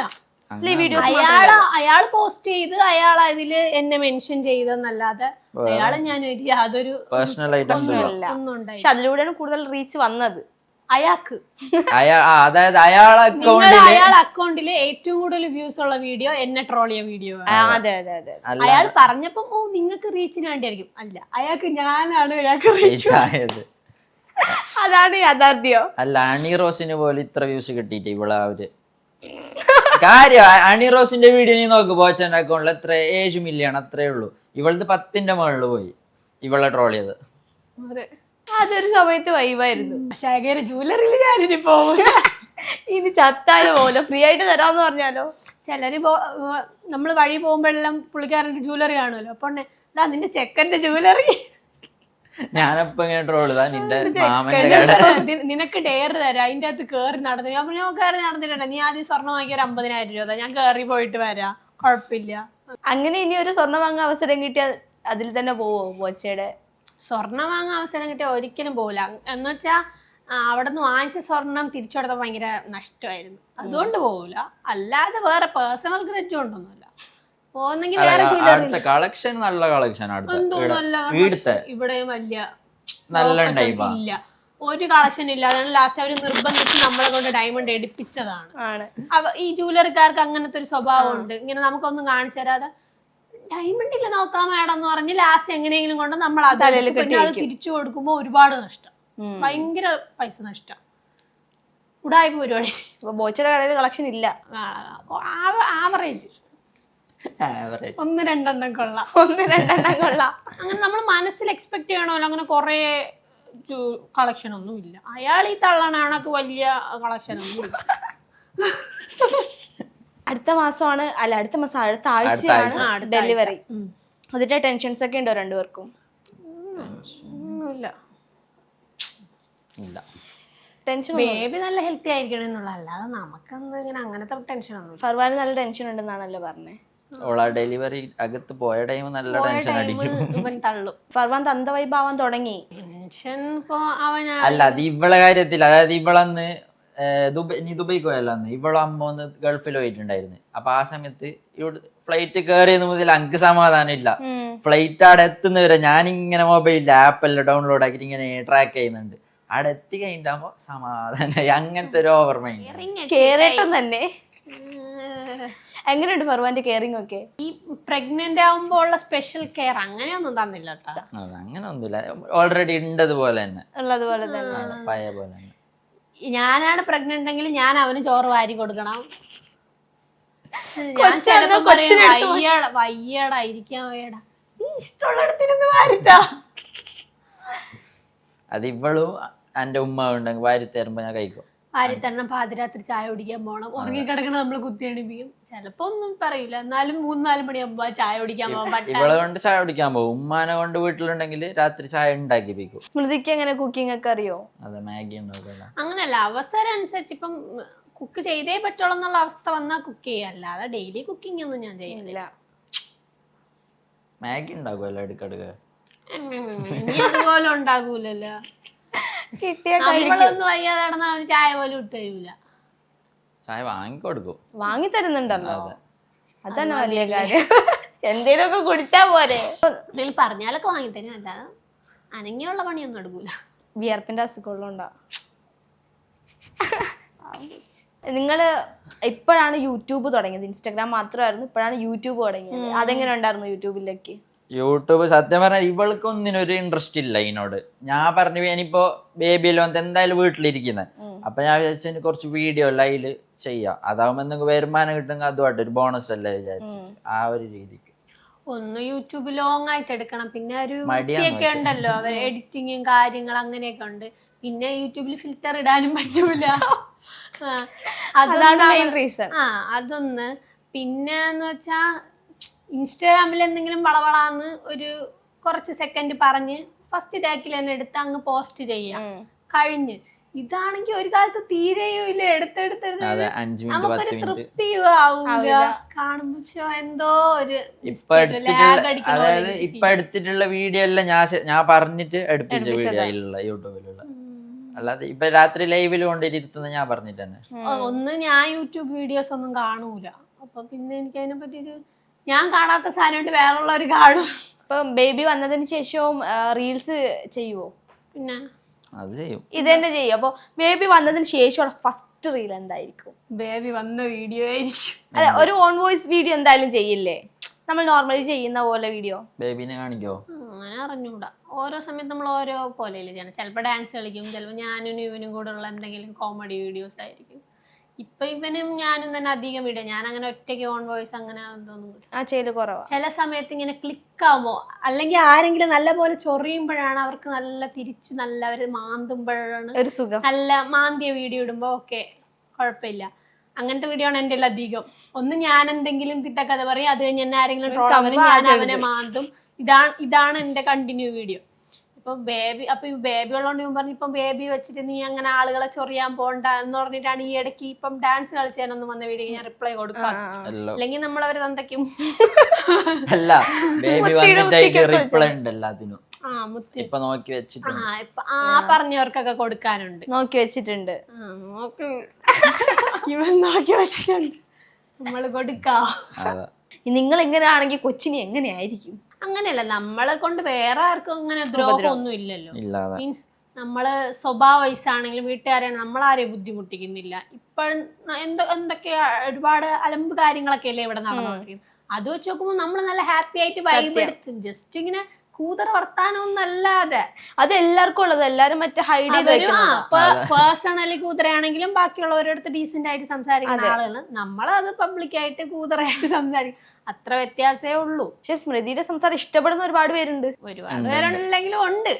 അയാൾ പോസ്റ്റ് ചെയ്ത് അയാൾ അതില് എന്നെ മെൻഷൻ ചെയ്തെന്നല്ലാതെ അയാളെ ഞാൻ യാതൊരു പേഴ്സണൽ ഒന്നും ഉണ്ടായി. പക്ഷെ അതിലൂടെയാണ് കൂടുതൽ റീച്ച് വന്നത് അയാൾക്ക്. അതായത് അയാളെ അക്കൗണ്ടില് ഏറ്റവും കൂടുതൽ വ്യൂസ് ഉള്ള വീഡിയോ എന്നെ ട്രോൾ ചെയ്യ വീഡിയോ. അതെ അതെ അതെ. അയാൾ പറഞ്ഞപ്പോ നിങ്ങൾക്ക് റീച്ചിന് വേണ്ടിയായിരിക്കും. അല്ല, അയാൾക്ക് ഞാനാണ് അയാൾക്ക് റീച്ച് ആയത്. അതാണ് യാഥാർത്ഥ്യം. അല്ല, അണി റോസിന് പോലും ഇത്ര വ്യൂസ് കിട്ടിയിട്ട് ഇവിടെ അവര് കാര്യം. അണി റോസിന്റെ വീഡിയോ നീ നോക്ക്, ബോച്ചന്റെ അക്കൗണ്ടിൽ എത്ര 7 മില്യൺ അത്രേ ഉള്ളൂ. ഇവളത് 10ന്റെ മുകളിൽ പോയി ഇവളെ ട്രോൾ ചെയ്ത്. അതൊരു സമയത്ത് വൈവായിരുന്നു. ശേഖര ജ്വല്ലറിയിൽ ഞാനിനി പോവില്ല, ഇനി ചത്താലും പോകില്ല, ഫ്രീ ആയിട്ട് തരാമെന്ന് പറഞ്ഞാലോ. ചിലര് നമ്മള് വഴി പോകുമ്പോഴെല്ലാം പുള്ളിക്കാരന്റെ ജ്വല്ലറി കാണുമല്ലോ. അപ്പൊ നിന്റെ ചെക്കന്റെ ജ്വല്ലറി ഞാനപ്പോ ഇങ്ങനെ ട്രോൾ ചെയ്താ നിനക്ക് ഡെയർ തരാം, അതിന്റെ അകത്ത് കേറി നടന്നു. ഞാൻ കയറി നടന്നിട്ടുണ്ട്, നീ ആദ്യം സ്വർണ്ണം വാങ്ങിയ 50,000 രൂപ, ഞാൻ കേറി പോയിട്ട് വരാം, കുഴപ്പമില്ല. അങ്ങനെ ഇനി ഒരു സ്വർണ്ണം വാങ്ങാൻ അവസരം കിട്ടിയാൽ അതിൽ തന്നെ പോവോ? ബോച്ചയുടെ സ്വർണം വാങ്ങാൻ അവസരം കിട്ടിയാൽ ഒരിക്കലും പോവില്ല. എന്നുവെച്ചാ അവിടെ നിന്ന് വാങ്ങിച്ച സ്വർണം തിരിച്ചു കൊടുത്താൽ ഭയങ്കര നഷ്ടമായിരുന്നു, അതുകൊണ്ട് പോവില്ല. അല്ലാതെ വേറെ പേഴ്സണൽ ക്രെഡിറ്റ് കൊണ്ടൊന്നുമില്ല. പോകുന്നെങ്കിൽ വേറെ കളക്ഷൻ നല്ല കളക്ഷൻ ഇവിടെയും വലിയ നല്ല ഇല്ല, ഒരു കളക്ഷൻ ഇല്ല. അതാണ് ലാസ്റ്റ് അവർ നിർബന്ധിച്ച് നമ്മളെ കൊണ്ട് ഡയമണ്ട് എടുപ്പിച്ചതാണ്. ഈ ജ്വല്ലറിക്കാർക്ക് അങ്ങനത്തെ ഒരു സ്വഭാവം ഉണ്ട്. ഇങ്ങനെ നമുക്കൊന്നും കാണിച്ചു തരാതെ ഡയമണ്ട് ഇല്ല നോക്കാം മാഡം എന്ന് പറഞ്ഞ് ലാസ്റ്റ് എങ്ങനെയെങ്കിലും കൊണ്ട് നമ്മൾ അത് തിരിച്ചു കൊടുക്കുമ്പോ ഒരുപാട് നഷ്ടം, ഭയങ്കര പൈസ നഷ്ടം, ഉടായ്പ പരിപാടി. ബോച്ചയുടെ കടയിൽ കളക്ഷൻ ഇല്ല, ആവറേജ്. ആവറേജ്. 1-2 കൊള്ളാം. 1-2 കൊള്ളാം. അങ്ങനെ നമ്മൾ മനസ്സിൽ എക്സ്പെക്ട് ചെയ്യണമല്ലോ. അങ്ങനെ കുറേ കളക്ഷൻ ഒന്നും ഇല്ല. അയാൾ ഈ തള്ളണക്ക് വലിയ കളക്ഷൻ ഒന്നും ഇല്ല. അടുത്ത മാസമാണ്, അല്ല അടുത്ത മാസം, അടുത്ത ആഴ്ചയാണ് ഡെലിവറി. അതിന്റെ ടെൻഷൻസ് ഒക്കെ ഉണ്ടോ രണ്ടുപേർക്കും? ഒന്നുമില്ല. ടെൻഷൻ ബേബി നല്ല ഹെൽത്തി ആയിരിക്കണം എന്നുള്ള, അല്ലാതെ നമുക്കെന്ത് ഇങ്ങനെ അങ്ങനത്തെ ടെൻഷൻ ഒന്നും ഇല്ല. ഫർവാന് നല്ല ടെൻഷൻ ഉണ്ടെന്നാണല്ലോ പറഞ്ഞേ. ഓളാ ഡെലിവറി അകത്ത് പോയ ടൈം നല്ല ടെൻഷൻ അടിക്കും. ഇവൻ തള്ളും. ഫർവാൻ തന്ത വൈബാവാൻ തുടങ്ങി. ടെൻഷൻ ഇപ്പൊ അവനാ. അല്ല, അത് ഇവളെ കാര്യത്തിൽ, അതായത് ഇവളന്ന് ദുബൈക്ക് പോയല്ലോ, അന്ന് ഇവളെ അമ്മ ഒന്ന് ഗൾഫിൽ പോയിട്ടുണ്ടായിരുന്നു. അപ്പൊ ആ സമയത്ത് ഇവിടെ ഫ്ലൈറ്റ് കയറിയത് മുതൽ അങ്ക് സമാധാനം ഇല്ല. ഫ്ലൈറ്റ് അവിടെ എത്തുന്നവരെ ഞാനിങ്ങനെ മൊബൈലിൽ ആപ്പെല്ലാം ഡൗൺലോഡ് ആക്കിയിട്ട് ഇങ്ങനെ ട്രാക്ക് ചെയ്യുന്നുണ്ട്. അവിടെ എത്തി കഴിഞ്ഞിട്ടാകുമ്പോ സമാധാനമായി. അങ്ങനത്തെ ഒരു ഓവർ മൈൻഡ്. കേറിട്ടും തന്നെ. എങ്ങനെയുണ്ട് ഫർവാന്റെ കെയറിംഗ് ഒക്കെ? ഈ പ്രഗ്നന്റ് ആവുമ്പോ ഉള്ള സ്പെഷ്യൽ കെയർ അങ്ങനെയൊന്നും തന്നില്ല കേട്ടോ. അങ്ങനെ ഒന്നുമില്ല, ഓൾറെഡി ഉണ്ടതുപോലെ തന്നെ, ഉള്ളതുപോലെ തന്നെ, പഴയ പോലെ തന്നെ. ഞാനാണ് പ്രഗ്നന്റ് എങ്കിൽ ഞാൻ അവന് ചോറ് വാരി കൊടുക്കണം. ഞാൻ ചിലപ്പോ പറയും വയ്യടാ ഇരിക്കാൻ വയ്യടാ, നീ ഇഷ്ടമുള്ളിടത്തിരുന്ന് വാരിത്താ. അത് ഇവളും എന്റെ ഉമ്മ ഉണ്ടെങ്കിൽ വാരി തരുമ്പോ ഞാൻ കഴിക്കും. വാരി തരണം. പാതിരാത്രി ചായ കുടിക്കാൻ പോകണം. ഉറങ്ങി കിടക്കണം, നമ്മള് കുത്തി എണിപ്പിക്കും. ചിലപ്പോ ഒന്നും പറയില്ല, എന്നാലും 3-4 മണിയാകുമ്പോ ചായ കുടിക്കാൻ പോകാൻ പറ്റില്ല. ഇവളെ കൊണ്ട് ചായ കുടിക്കാൻ പോകും. ഉമ്മാനെ കൊണ്ട് വീട്ടിലുണ്ടെങ്കിൽ രാത്രി ചായ ഉണ്ടാക്കിപ്പിക്കും. സ്മൃതിക്ക് എങ്ങനെ കുക്കിംഗ് ഒക്കെ അറിയോ? അതെ, മാഗി ഉണ്ടാവില്ല. അങ്ങനല്ല, അവസരം അനുസരിച്ച് ഇപ്പം കുക്ക് ചെയ്തേ പറ്റുള്ളൂ എന്നുള്ള അവസ്ഥ വന്നാൽ കുക്ക് ചെയ്യാം. അല്ലാതെ ഡെയിലി കുക്കിംഗ് ഒന്നും ഞാൻ ചെയ്യുന്നില്ല. മാഗി ഉണ്ടാക്കുമല്ലോ ഇടയ്ക്കിടയ്ക്ക്. ഇനി അതുപോലെ ഉണ്ടാകൂലല്ലോ. കിട്ടിയ നമ്മളൊന്നും വയ്യാതെ നടന്ന അവന് ചായ പോലും ഇട്ട് തരൂല. ചായ വാങ്ങിക്കൊടുക്കും. വാങ്ങി തരുന്നുണ്ടല്ലോ, അതന്നെ വലിയ കാര്യം. എന്തേലും ഒക്കെ കുടിച്ചാ പോരെ. പറഞ്ഞാലൊക്കെ വാങ്ങിത്തരും, അല്ലാതെ അനങ്ങിയുള്ള പണിയൊന്നും എടുക്കൂല. വിയർപ്പിന്റെ അസുഖമുള്ളതുകൊണ്ടാ. നിങ്ങള് ഇപ്പോഴാണ് യൂട്യൂബ് തുടങ്ങിയത്, ഇൻസ്റ്റാഗ്രാം മാത്രമായിരുന്നു, ഇപ്പോഴാണ് യൂട്യൂബ് തുടങ്ങിയത്. അതെങ്ങനെ ഉണ്ടായിരുന്നു യൂട്യൂബിലേക്ക്? യൂട്യൂബ് സത്യം പറഞ്ഞാൽ ഇവൾക്ക് ഒന്നിനൊരു ഇൻട്രസ്റ്റ് ഇല്ല ഇതിനോട്. ഞാൻ പറഞ്ഞു ഞാനിപ്പോ ബേബിയിൽ വന്ന് എന്തായാലും വീട്ടിലിരിക്കുന്നത്, അപ്പൊ ഞാൻ വിചാരിച്ചു എനിക്ക് കുറച്ച് വീഡിയോ എല്ലാം അതിൽ ചെയ്യാം, അതാവുമ്പോ എന്തെങ്കിലും വരുമാനം കിട്ടുമെങ്കിൽ അതുമായിട്ട് ഒരു ബോണസ് അല്ലേ വിചാരിച്ചു. ആ ഒരു രീതിക്ക് ഒന്ന് യൂട്യൂബ് ലോങ് ആയിട്ട് എടുക്കണം, പിന്നെ ഒരു മടിയൊക്കെ ഉണ്ടല്ലോ, അവർ എഡിറ്റിങ്ങും കാര്യങ്ങൾ അങ്ങനെയൊക്കെ ഉണ്ട്. പിന്നെ യൂട്യൂബിൽ ഫിൽറ്റർ ഇടാനും പറ്റൂല. അതൊന്ന്. പിന്നെന്ന് വെച്ചാ ഇൻസ്റ്റാഗ്രാമിൽ എന്തെങ്കിലും വളവളാന്ന് ഒരു കുറച്ച് സെക്കൻഡ് പറഞ്ഞ് ഫസ്റ്റ് ടാക്കിൽ തന്നെ എടുത്ത് അങ്ങ് പോസ്റ്റ് ചെയ്യാം, കഴിഞ്ഞ്. ഇതാണെങ്കിൽ ഒരു കാലത്ത് തീരെയും ഇല്ല, എടുത്തെടുത്ത് നമുക്കൊരു തൃപ്തിയും ആവൂല കാണുമ്പോ. എന്തോ ഒരു അതായത് ഇപ്പൊ എടുത്തിട്ടുള്ള വീഡിയോ എല്ലാം ഞാൻ പറഞ്ഞിട്ട് എടുപ്പിച്ച വീഡിയോ യൂട്യൂബിലുള്ള, അല്ലാതെ ഇപ്പൊ രാത്രി ലൈവിൽ കൊണ്ടിരുത്തുന്ന ഞാൻ പറഞ്ഞിട്ട് തന്നെ. ഒന്ന് ഞാൻ യൂട്യൂബ് വീഡിയോസ് ഒന്നും കാണൂല, അപ്പൊ പിന്നെ എനിക്ക് അതിനെ പറ്റി ഞാൻ കാണാത്ത സാധനമായിട്ട് വേറെയുള്ളവർ കാണും. ഇപ്പൊ ബേബി വന്നതിന് ശേഷവും റീൽസ് ചെയ്യുവോ? പിന്നെ അത് ചെയ്യും, ഇത് തന്നെ ചെയ്യും. അപ്പൊ ബേബി വന്നതിന് ശേഷമുള്ള ഫസ്റ്റ് റീൽ എന്തായിരിക്കും? ബേബി വന്ന വീഡിയോ ആയിരിക്കും. അല്ല, ഒരു ഓൺ വോയിസ് വീഡിയോ എന്തായാലും ചെയ്യില്ലേ, നമ്മൾ നോർമലി ചെയ്യുന്ന പോലെ വീഡിയോ? ബേബിനെ കാണിക്കോ? അങ്ങനെ അറിഞ്ഞൂടാ, ഓരോ സമയത്ത് നമ്മൾ ഓരോ പോലെയല്ലേ ചെയ്യണം. ചിലപ്പോൾ ഡാൻസ് കളിക്കും, ചിലപ്പോൾ ഞാനും ഇവനും കൂടെ ഉള്ള എന്തെങ്കിലും കോമഡി വീഡിയോസ് ആയിരിക്കും. ഇപ്പൊ ഇവനും ഞാനും തന്നെ അധികം വീഡിയോ, ഞാൻ അങ്ങനെ ഒറ്റയ്ക്ക് ഓൺ വോയിസ് അങ്ങനെ കുറവാ. ചില സമയത്ത് ഇങ്ങനെ ക്ലിക്ക് ആവുമോ, അല്ലെങ്കിൽ ആരെങ്കിലും നല്ല പോലെ ചൊറിയുമ്പോഴാണ് അവർക്ക് നല്ല തിരിച്ച് നല്ല അവര് മാന്തുമ്പോഴാണ് ഒരു സുഖം. നല്ല മാന്തിയ വീഡിയോ ഇടുമ്പോ ഓക്കെ കുഴപ്പമില്ല. അങ്ങനത്തെ വീഡിയോ ആണ് എൻ്റെ അധികം. ഒന്ന് ഞാൻ എന്തെങ്കിലും തിട്ടക്കഥ പറയും, അത് കഴിഞ്ഞ് എന്നെ ആരെങ്കിലും ട്രോൾ അവനും ഞാൻ അവനെ മാന്തും. ഇതാണ് എൻ്റെ കണ്ടിന്യൂ വീഡിയോ. ഇപ്പൊ ബേബി, അപ്പൊ ഈ ബേബി ഉള്ളതുകൊണ്ട് ഞാൻ പറഞ്ഞു, ഇപ്പം ബേബി വെച്ചിട്ട് നീ അങ്ങനെ ആളുകളെ ചൊറിയാൻ പോണ്ട എന്ന് പറഞ്ഞിട്ടാണ് ഈ ഇടയ്ക്ക് ഇപ്പം ഡാൻസ് കളിച്ചാനൊന്നും വന്ന വീഡിയോ ഞാൻ റിപ്ലൈ കൊടുക്കാം. അല്ലെങ്കിൽ നമ്മളവര് തന്തയ്ക്കും. അല്ല, ബേബി വന്നിട്ട് റിപ്ലൈ ഉണ്ട് എല്ലാത്തിനും. ഇപ്പൊ നോക്കി വെച്ചിട്ട് പറഞ്ഞവർക്കൊക്കെ കൊടുക്കാനുണ്ട്, നോക്കി വെച്ചിട്ടുണ്ട്. ഇവൻ നോക്കി വെച്ചിട്ടുണ്ട്, നമ്മള് കൊടുക്കാം. നിങ്ങൾ എങ്ങനെയാണെങ്കിൽ കൊച്ചിനി എങ്ങനെയായിരിക്കും? അങ്ങനെയല്ല, നമ്മളെ കൊണ്ട് വേറെ ആർക്കും അങ്ങനെ ദ്രോഹമൊന്നും ഇല്ലല്ലോ. മീൻസ് നമ്മള് സ്വഭാവ വയസ്സാണെങ്കിലും വീട്ടുകാരാണ് നമ്മളാരെയും ബുദ്ധിമുട്ടിക്കുന്നില്ല. ഇപ്പോഴും എന്തൊക്കെ ഒരുപാട് അലമ്പ് കാര്യങ്ങളൊക്കെ അല്ലേ ഇവിടെ നടന്നുകൊണ്ടിരിക്കുന്നത്. അത് വെച്ച് നോക്കുമ്പോൾ നമ്മൾ നല്ല ഹാപ്പി ആയിട്ട് വൈബ് എടുത്ത് ജസ്റ്റ് ഇങ്ങനെ കൂതറ വർത്താനൊന്നല്ലാതെ. അത് എല്ലാവർക്കും ഉള്ളത്, എല്ലാരും മറ്റേ ഹൈഡ് ചെയ്ത് പേഴ്സണലി കൂതറയാണെങ്കിലും ബാക്കിയുള്ളവരടുത്ത് ഡീസെന്റ് ആയിട്ട് സംസാരിക്കുന്ന ആളുകൾ, നമ്മളത് പബ്ലിക്കായിട്ട് കൂതറയായിട്ട് സംസാരിക്കും. അത്ര വ്യത്യാസമേ ഉള്ളൂ. പക്ഷെ സ്മൃതിയുടെ സംസാരം ഇഷ്ടപ്പെടുന്ന ഒരുപാട് പേരുണ്ട്. ഒരുപാട് പേരുണ്ടെങ്കിലും ഉണ്ട്.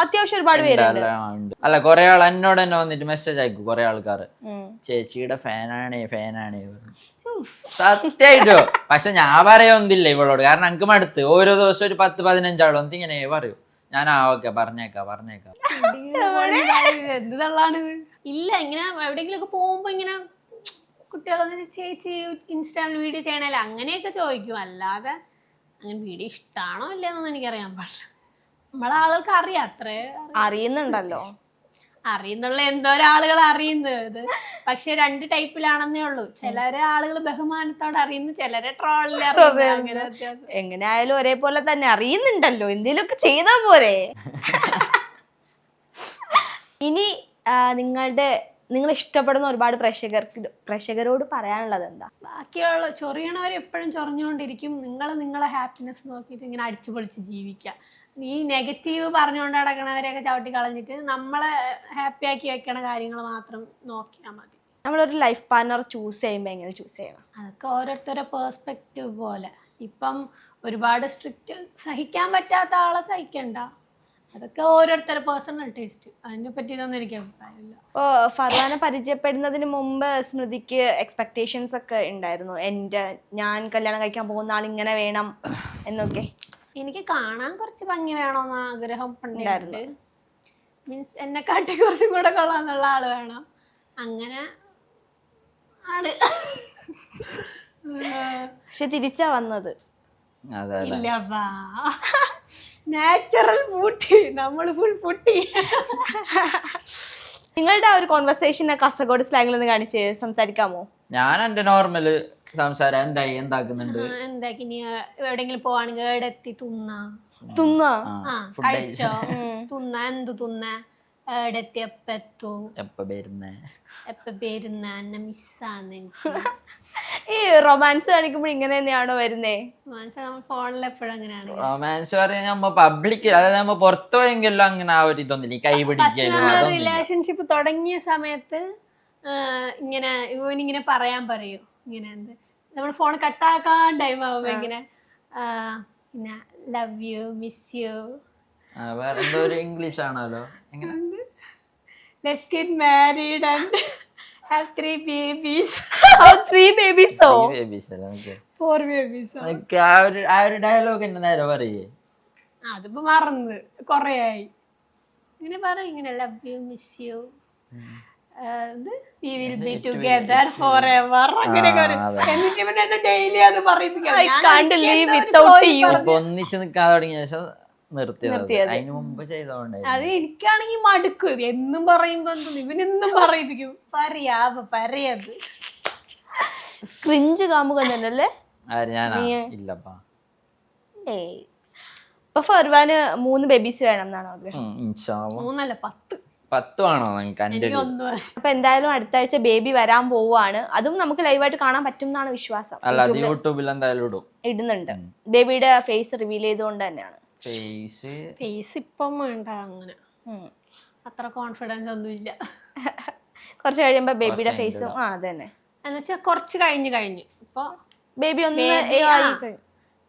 അത്യാവശ്യം ഒരുപാട് പേരുണ്ട്. അല്ല കൊറേ ആൾ എന്നോട് തന്നെ വന്നിട്ട് മെസ്സേജ് അയക്കും കൊറേ ആൾക്കാർ, ചേച്ചിയുടെ ഫാനാണേ സത്യായിട്ടോ. പക്ഷെ ഞാൻ പറയൊന്നില്ല ഇവളോട്, കാരണം എനിക്ക് മടുത്ത് ഓരോ ദിവസം ഒരു 10-15 ആളൊന്നും ഇങ്ങനെ പറയൂ. ഞാൻ ഓക്കെ പറഞ്ഞേക്കാം. എന്ത് തള്ളാണിത്? ഇല്ല, ഇങ്ങനെ എവിടെയെങ്കിലും ഒക്കെ പോകുമ്പോ ഇങ്ങനെ കുട്ടികളൊന്നും ചേച്ചി ഇൻസ്റ്റാഗ്രാമിൽ വീഡിയോ ചെയ്യണല്ലോ അങ്ങനെയൊക്കെ ചോദിക്കും. അല്ലാതെ അങ്ങനെ വീഡിയോ ഇഷ്ടമാണോ ഇല്ലെന്നൊന്നും എനിക്കറിയാൻ പാടില്ല. നമ്മളെ ആളുകൾക്ക് അറിയാം, അത്രേ അറിയുന്നുണ്ടല്ലോ, അറിയുന്നുള്ള എന്തോരം ആളുകൾ അറിയുന്നത്. പക്ഷെ 2 ടൈപ്പിലാണെന്നേ ഉള്ളൂ. ചിലരെ ആളുകൾ ബഹുമാനത്തോടെ അറിയുന്നു, ചിലരെ ട്രോളിൽ അറിയുന്നു. എങ്ങനെ ആയാലും ഒരേപോലെ തന്നെ അറിയുന്നുണ്ടല്ലോ, എന്തേലുമൊക്കെ ചെയ്താ പോരെ. ഇനി നിങ്ങൾ ഇഷ്ടപ്പെടുന്ന ഒരുപാട് പ്രേക്ഷകരോട് പറയാനുള്ളത് എന്താ? ബാക്കിയുള്ള ചൊറിയണവർ എപ്പോഴും ചൊറിഞ്ഞുകൊണ്ടിരിക്കും. നിങ്ങളെ ഹാപ്പിനെസ് നോക്കിയിട്ട് ഇങ്ങനെ അടിച്ചു പൊളിച്ച് ജീവിക്കുക. ഈ നെഗറ്റീവ് പറഞ്ഞുകൊണ്ട് നടക്കണവരെയൊക്കെ ചവിട്ടി കളഞ്ഞിട്ട് നമ്മളെ ഹാപ്പി ആക്കി വെക്കണ കാര്യങ്ങൾ മാത്രം നോക്കിയാൽ മതി. നമ്മളൊരു ലൈഫ് പാർട്ണർ ചൂസ് ചെയ്യുമ്പോൾ എങ്ങനെ ചൂസ് ചെയ്യണം? അതൊക്കെ ഓരോരുത്തരുടെ പേഴ്സ്പെക്റ്റീവ് പോലെ. ഇപ്പം ഒരുപാട് സ്ട്രിക്റ്റ് സഹിക്കാൻ പറ്റാത്ത ആളെ സഹിക്കണ്ട. അതൊക്കെ ഓരോരുത്തരുടെ പേഴ്സണൽ ടേസ്റ്റ്. അതിനെ പറ്റിയിട്ടൊന്നും എനിക്ക് അഭിപ്രായമില്ല. ഫർവാനെ പരിചയപ്പെടുന്നതിന് മുമ്പ് സ്മൃതിക്ക് എക്സ്പെക്ടേഷൻസ് ഒക്കെ ഉണ്ടായിരുന്നു? ഞാൻ കല്യാണം കഴിക്കാൻ പോകുന്ന ആൾ ഇങ്ങനെ വേണം എന്നൊക്കെ. എനിക്ക് കാണാൻ കുറച്ച് ഭംഗി വേണമെന്ന് ആഗ്രഹം ഉണ്ടായിരുന്നു. മീൻസ് എന്നെ കാട്ടി കുറച്ചും കൂടെ കൊള്ളാന്നുള്ള ആള് വേണം. അങ്ങനെ ആണ്. പക്ഷെ തിരിച്ചാ വന്നത്. ഇല്ലപ്പാ, നാച്ചുറൽ പൂട്ടി, നമ്മള് ഫുൾ പുട്ടി. നിങ്ങളുടെ ആ ഒരു കോൺവെർസേഷൻ കാസർഗോഡ് സ്ലാങ്ങിൽ ഒന്ന് കാണിച്ച് സംസാരിക്കാമോ? ഞാൻ എന്റെ നോർമല് സംസാരം എന്താക്കുന്നുണ്ട്, എന്താക്കി നീ എവിടെങ്കിലും പോവാണെങ്കിൽ എവിടെ എത്തി തുന്ന കഴിച്ചോ, തുന്ന എന്ത് തുന്ന, എവിടെത്തി എപ്പത്തു, എപ്പ വരുന്ന എന്നെ മിസ്സാന്ന് എനിക്ക്. ഈ റൊമാൻസ് കാണിക്കുമ്പോൾ ഇങ്ങനെ തന്നെയാണോ വരുന്നേ? ഫോണിൽ എപ്പോഴും അങ്ങനെയാണ്. റൊമാൻസ് പറയാൻ നമ്മ പബ്ലിക്, അതായത് നമ്മ പുറത്തു പോയെങ്കിലും അങ്ങനെ ആ ഒരു ഇതൊന്നില്ല, കൈ പിടിക്കലും. റിലേഷൻഷിപ്പ് തുടങ്ങിയ സമയത്ത് ഇങ്ങനെ ഇവനിങ്ങനെ പറയാൻ പറയൂ, ഇങ്ങനെ എന്ത് നമ്മൾ ഫോൺ കട്ടാക്കാൻ ടൈം ആവുമ്പോ ഇങ്ങനെ പിന്നെ ലവ് യു, മിസ് യു, വേറെ എന്തോ ഒരു ഇംഗ്ലീഷ് ആണല്ലോ, let's get married and have 3 babies. 3 babies? 4 babies. ആ ഒരു ഡയലോഗ് എന്നെ നേരെ പറയേ. അതിപ്പോ മറന്ന് കൊറേ ആയി. ഇങ്ങനെ പറയും, ഇങ്ങനെ love you, miss you, we will be together forever, അങ്ങനെയൊക്കെ പറയും. എന്നിട്ട് ഇവൻ എന്നെ ഡെയിലി അത് പറയിപ്പിക്കണം. ഒന്നിച്ച് നിൽക്കാതെ തുടങ്ങിയ ശേഷം നിർത്തിയത്. അതിന് മുമ്പ് ചെയ്തോണ്ടേ അത് എനിക്കാണെങ്കിൽ മടുക്കും. എന്നും പറയുമ്പോ ഇവനെന്നും പറയിപ്പിക്കും. പറയാത് ക്രിഞ്ച് കാമുക തന്നെയല്ലേ? ഇല്ലപ്പാ. ഇപ്പൊ ഫർവാന് 3 babies വേണം എന്നാണ് ആഗ്രഹം. 3 അല്ല 10 ആണോ? അപ്പൊ എന്തായാലും അടുത്ത ആഴ്ച ബേബി വരാൻ പോവാണ്. അതും നമുക്ക് ലൈവായിട്ട് കാണാൻ പറ്റും എന്നാണ് വിശ്വാസം. യൂട്യൂബിൽ എന്തായാലും ഇടുന്നുണ്ട്. ബേബിയുടെ ഫേസ് റിവീൽ ചെയ്തുകൊണ്ട് തന്നെയാണ്. ഫേസ് ഇപ്പം വേണ്ട, അങ്ങനെ അത്ര കോൺഫിഡൻസ് ഒന്നും ഇല്ല. കുറച്ച് കഴിയുമ്പോ ബേബിയുടെ ഫേസും അതന്നെ എന്നുവെച്ചാ കുറച്ച് കഴിഞ്ഞ് ഇപ്പൊ ബേബി ഒന്ന്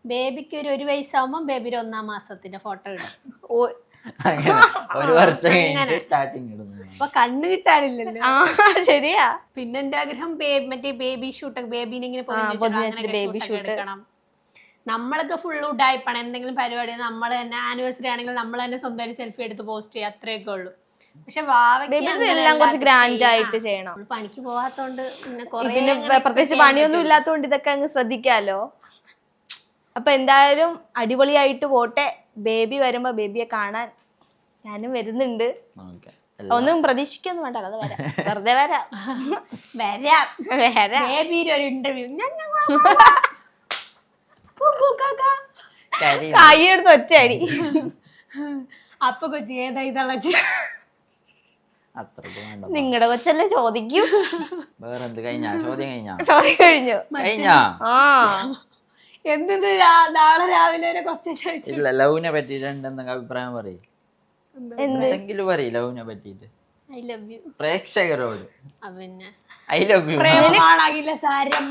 ബേബിക്ക് ഒരു 1 വയസ്സാവുമ്പോ ബേബിയുടെ 1-ാം മാസത്തിന്റെ ഫോട്ടോ ഇടും. ഒരു വർഷം സ്റ്റാർട്ടിങ് അപ്പൊ കണ്ണു കിട്ടാനില്ലല്ലോ. ശരിയാ. പിന്നെ എന്റെ ആഗ്രഹം മറ്റേ ബേബി ഷൂട്ട്, ബേബിനെ ഇങ്ങനെ ബേബി ഷൂട്ട് എടുക്കണം. നമ്മളൊക്കെ ഫുള്ള് ഉഡായിപ്പാണ്. എന്തെങ്കിലും പരിപാടി നമ്മൾ തന്നെ, ആനിവേഴ്സറി ആണെങ്കിൽ നമ്മൾ തന്നെ സ്വന്തമായിട്ട് സെൽഫി എടുത്ത് പോസ്റ്റ് ചെയ്യുക, അത്രയൊക്കെ ഉള്ളൂ. പക്ഷെ എല്ലാം കുറച്ച് ഗ്രാൻഡ് ആയിട്ട് ചെയ്യണം. പണിക്ക് പോവാത്തോണ്ട് പിന്നെ പ്രത്യേകിച്ച് പണിയൊന്നും ഇല്ലാത്തോണ്ട് ഇതൊക്കെ അങ്ങ് ശ്രദ്ധിക്കാലോ. അപ്പൊ എന്തായാലും അടിപൊളിയായിട്ട് പോട്ടെ. ബേബി വരുമ്പോ ബേബിയെ കാണാൻ ഞാനും വരുന്നുണ്ട്. ഒന്നും പ്രതീക്ഷിക്കൊന്നും വേണ്ട, അത് വരാം, വെറുതെ വരാം. ബേബിയുടെ ഒരു ഇന്റർവ്യൂ കൈയെടുത്ത് ഒറ്റയടി. അപ്പൊ കൊച്ചി ഏതാ ഇതളച്ച് നിങ്ങളുടെ കൊച്ചല്ലേ ചോദിക്കും. വേറെന്ത് ചോദ്യം കഴിഞ്ഞു. എന്ത് നാളെ രാവിലെ ഒരു ക്വസ്റ്റ്യൻ ചോദിച്ചു. ഇല്ല, ലവിനെ പറ്റിട്ട് എന്തെങ്കിലും അഭിപ്രായം പറയും. എന്തെങ്കിലും പറയും ലവിനെ പറ്റിട്ട്. ഐ ലവ് യു പ്രേക്ഷകരോട്. പിന്നെ ഐ ലവ് യു പ്രേമമാണാകില്ല സാരം.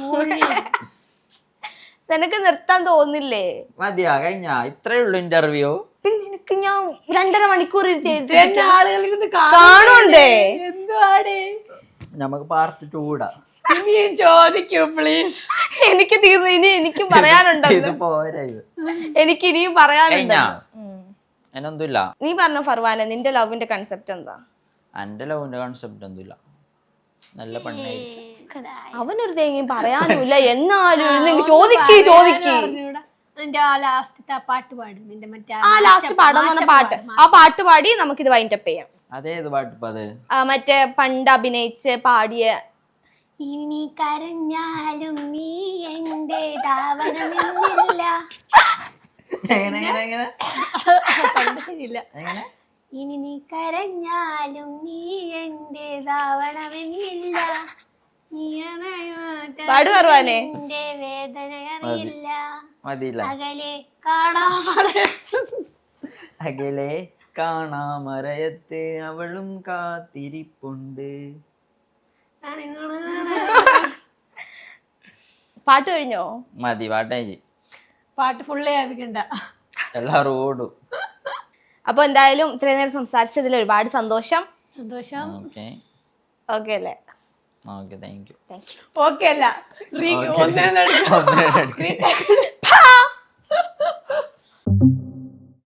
നിനക്ക് നിർത്താൻ തോന്നില്ലേ? മതിയാ, കഴിഞ്ഞ ഇത്രേ ഉള്ളൂ ഇന്റർവ്യൂ. പിന്നെ എനിക്ക് ഞാൻ 2.5 മണിക്കൂർ ഇരുത്തി എഴുതി എന്നെ ആളുകൾക്ക് കാണുണ്ടേ. എന്തുവാടേ? നമുക്ക് പാർട്ട് 2 ഇടാം. ഇനിയും ചോദിക്കൂ പ്ലീസ്. എനിക്ക് തീർന്നു. ഇനി എനിക്കും പറയാനുണ്ട്. ഇത് പോരാ ഇത്. എനിക്ക് ഇനിയും പറയാനുണ്ട്. കഴിഞ്ഞാ അതിനൊന്നുമില്ല. നീ പറഞ്ഞ ഫർവാനെ, നിന്റെ ലവിന്റെ കൺസെപ്റ്റ് എന്താ? എന്റെ ലവിന്റെ കോൺസെപ്റ്റ് ഒന്നുമില്ല. നല്ല പെണ്ണായിരിക്കും. അവനൊരു തേങ്ങയും പറയാനുമില്ല. എന്നാലും ഇരുന്നെങ്കിൽ ചോദിക്ക്. നിന്റെ ആ ലാസ്റ്റത്തെ പാട്ട് പാടും. നിന്റെ മറ്റേ ആ ലാസ്റ്റ് പാടാന്ന് പാട്ട്, ആ പാട്ട് പാടി നമുക്കിത് വൈൻഡപ്പ് ചെയ്യാം. അതേത് പാട്ട് ഇപ്പൊ അത്? മറ്റേ പണ്ട് അഭിനയിച്ച് പാടിയ ഇനി കരഞ്ഞാലും നീ എന്റെ ധാവനമെന്നില്ല. എങ്ങനെ ശരിയില്ല. എങ്ങനെ? ഇനി നീ കരഞ്ഞാലും നീ എന്റെ ധാവണമെന്നില്ല. പാട് ഫർവാനെ. എന്റെ വേദന അറിയില്ല. മതിയില്ല. അകലെ കാണാമറയത്ത് അകലെ കാണാമറയത്ത് അവളും കാത്തിരിപ്പുണ്ട്. പാട്ട് കഴിഞ്ഞോ? മതി, പാട്ടേജി. പാട്ട് ഫുള്ളേ ആവിക്കണ്ട, എല്ലാരും ഓടും. അപ്പൊ എന്തായാലും ഇത്രയും നേരം സംസാരിച്ചതിൽ ഒരുപാട് സന്തോഷം. ഓക്കെ ഓക്കെ അല്ലേ? Okay, thank you. ഓക്കെ അല്ല.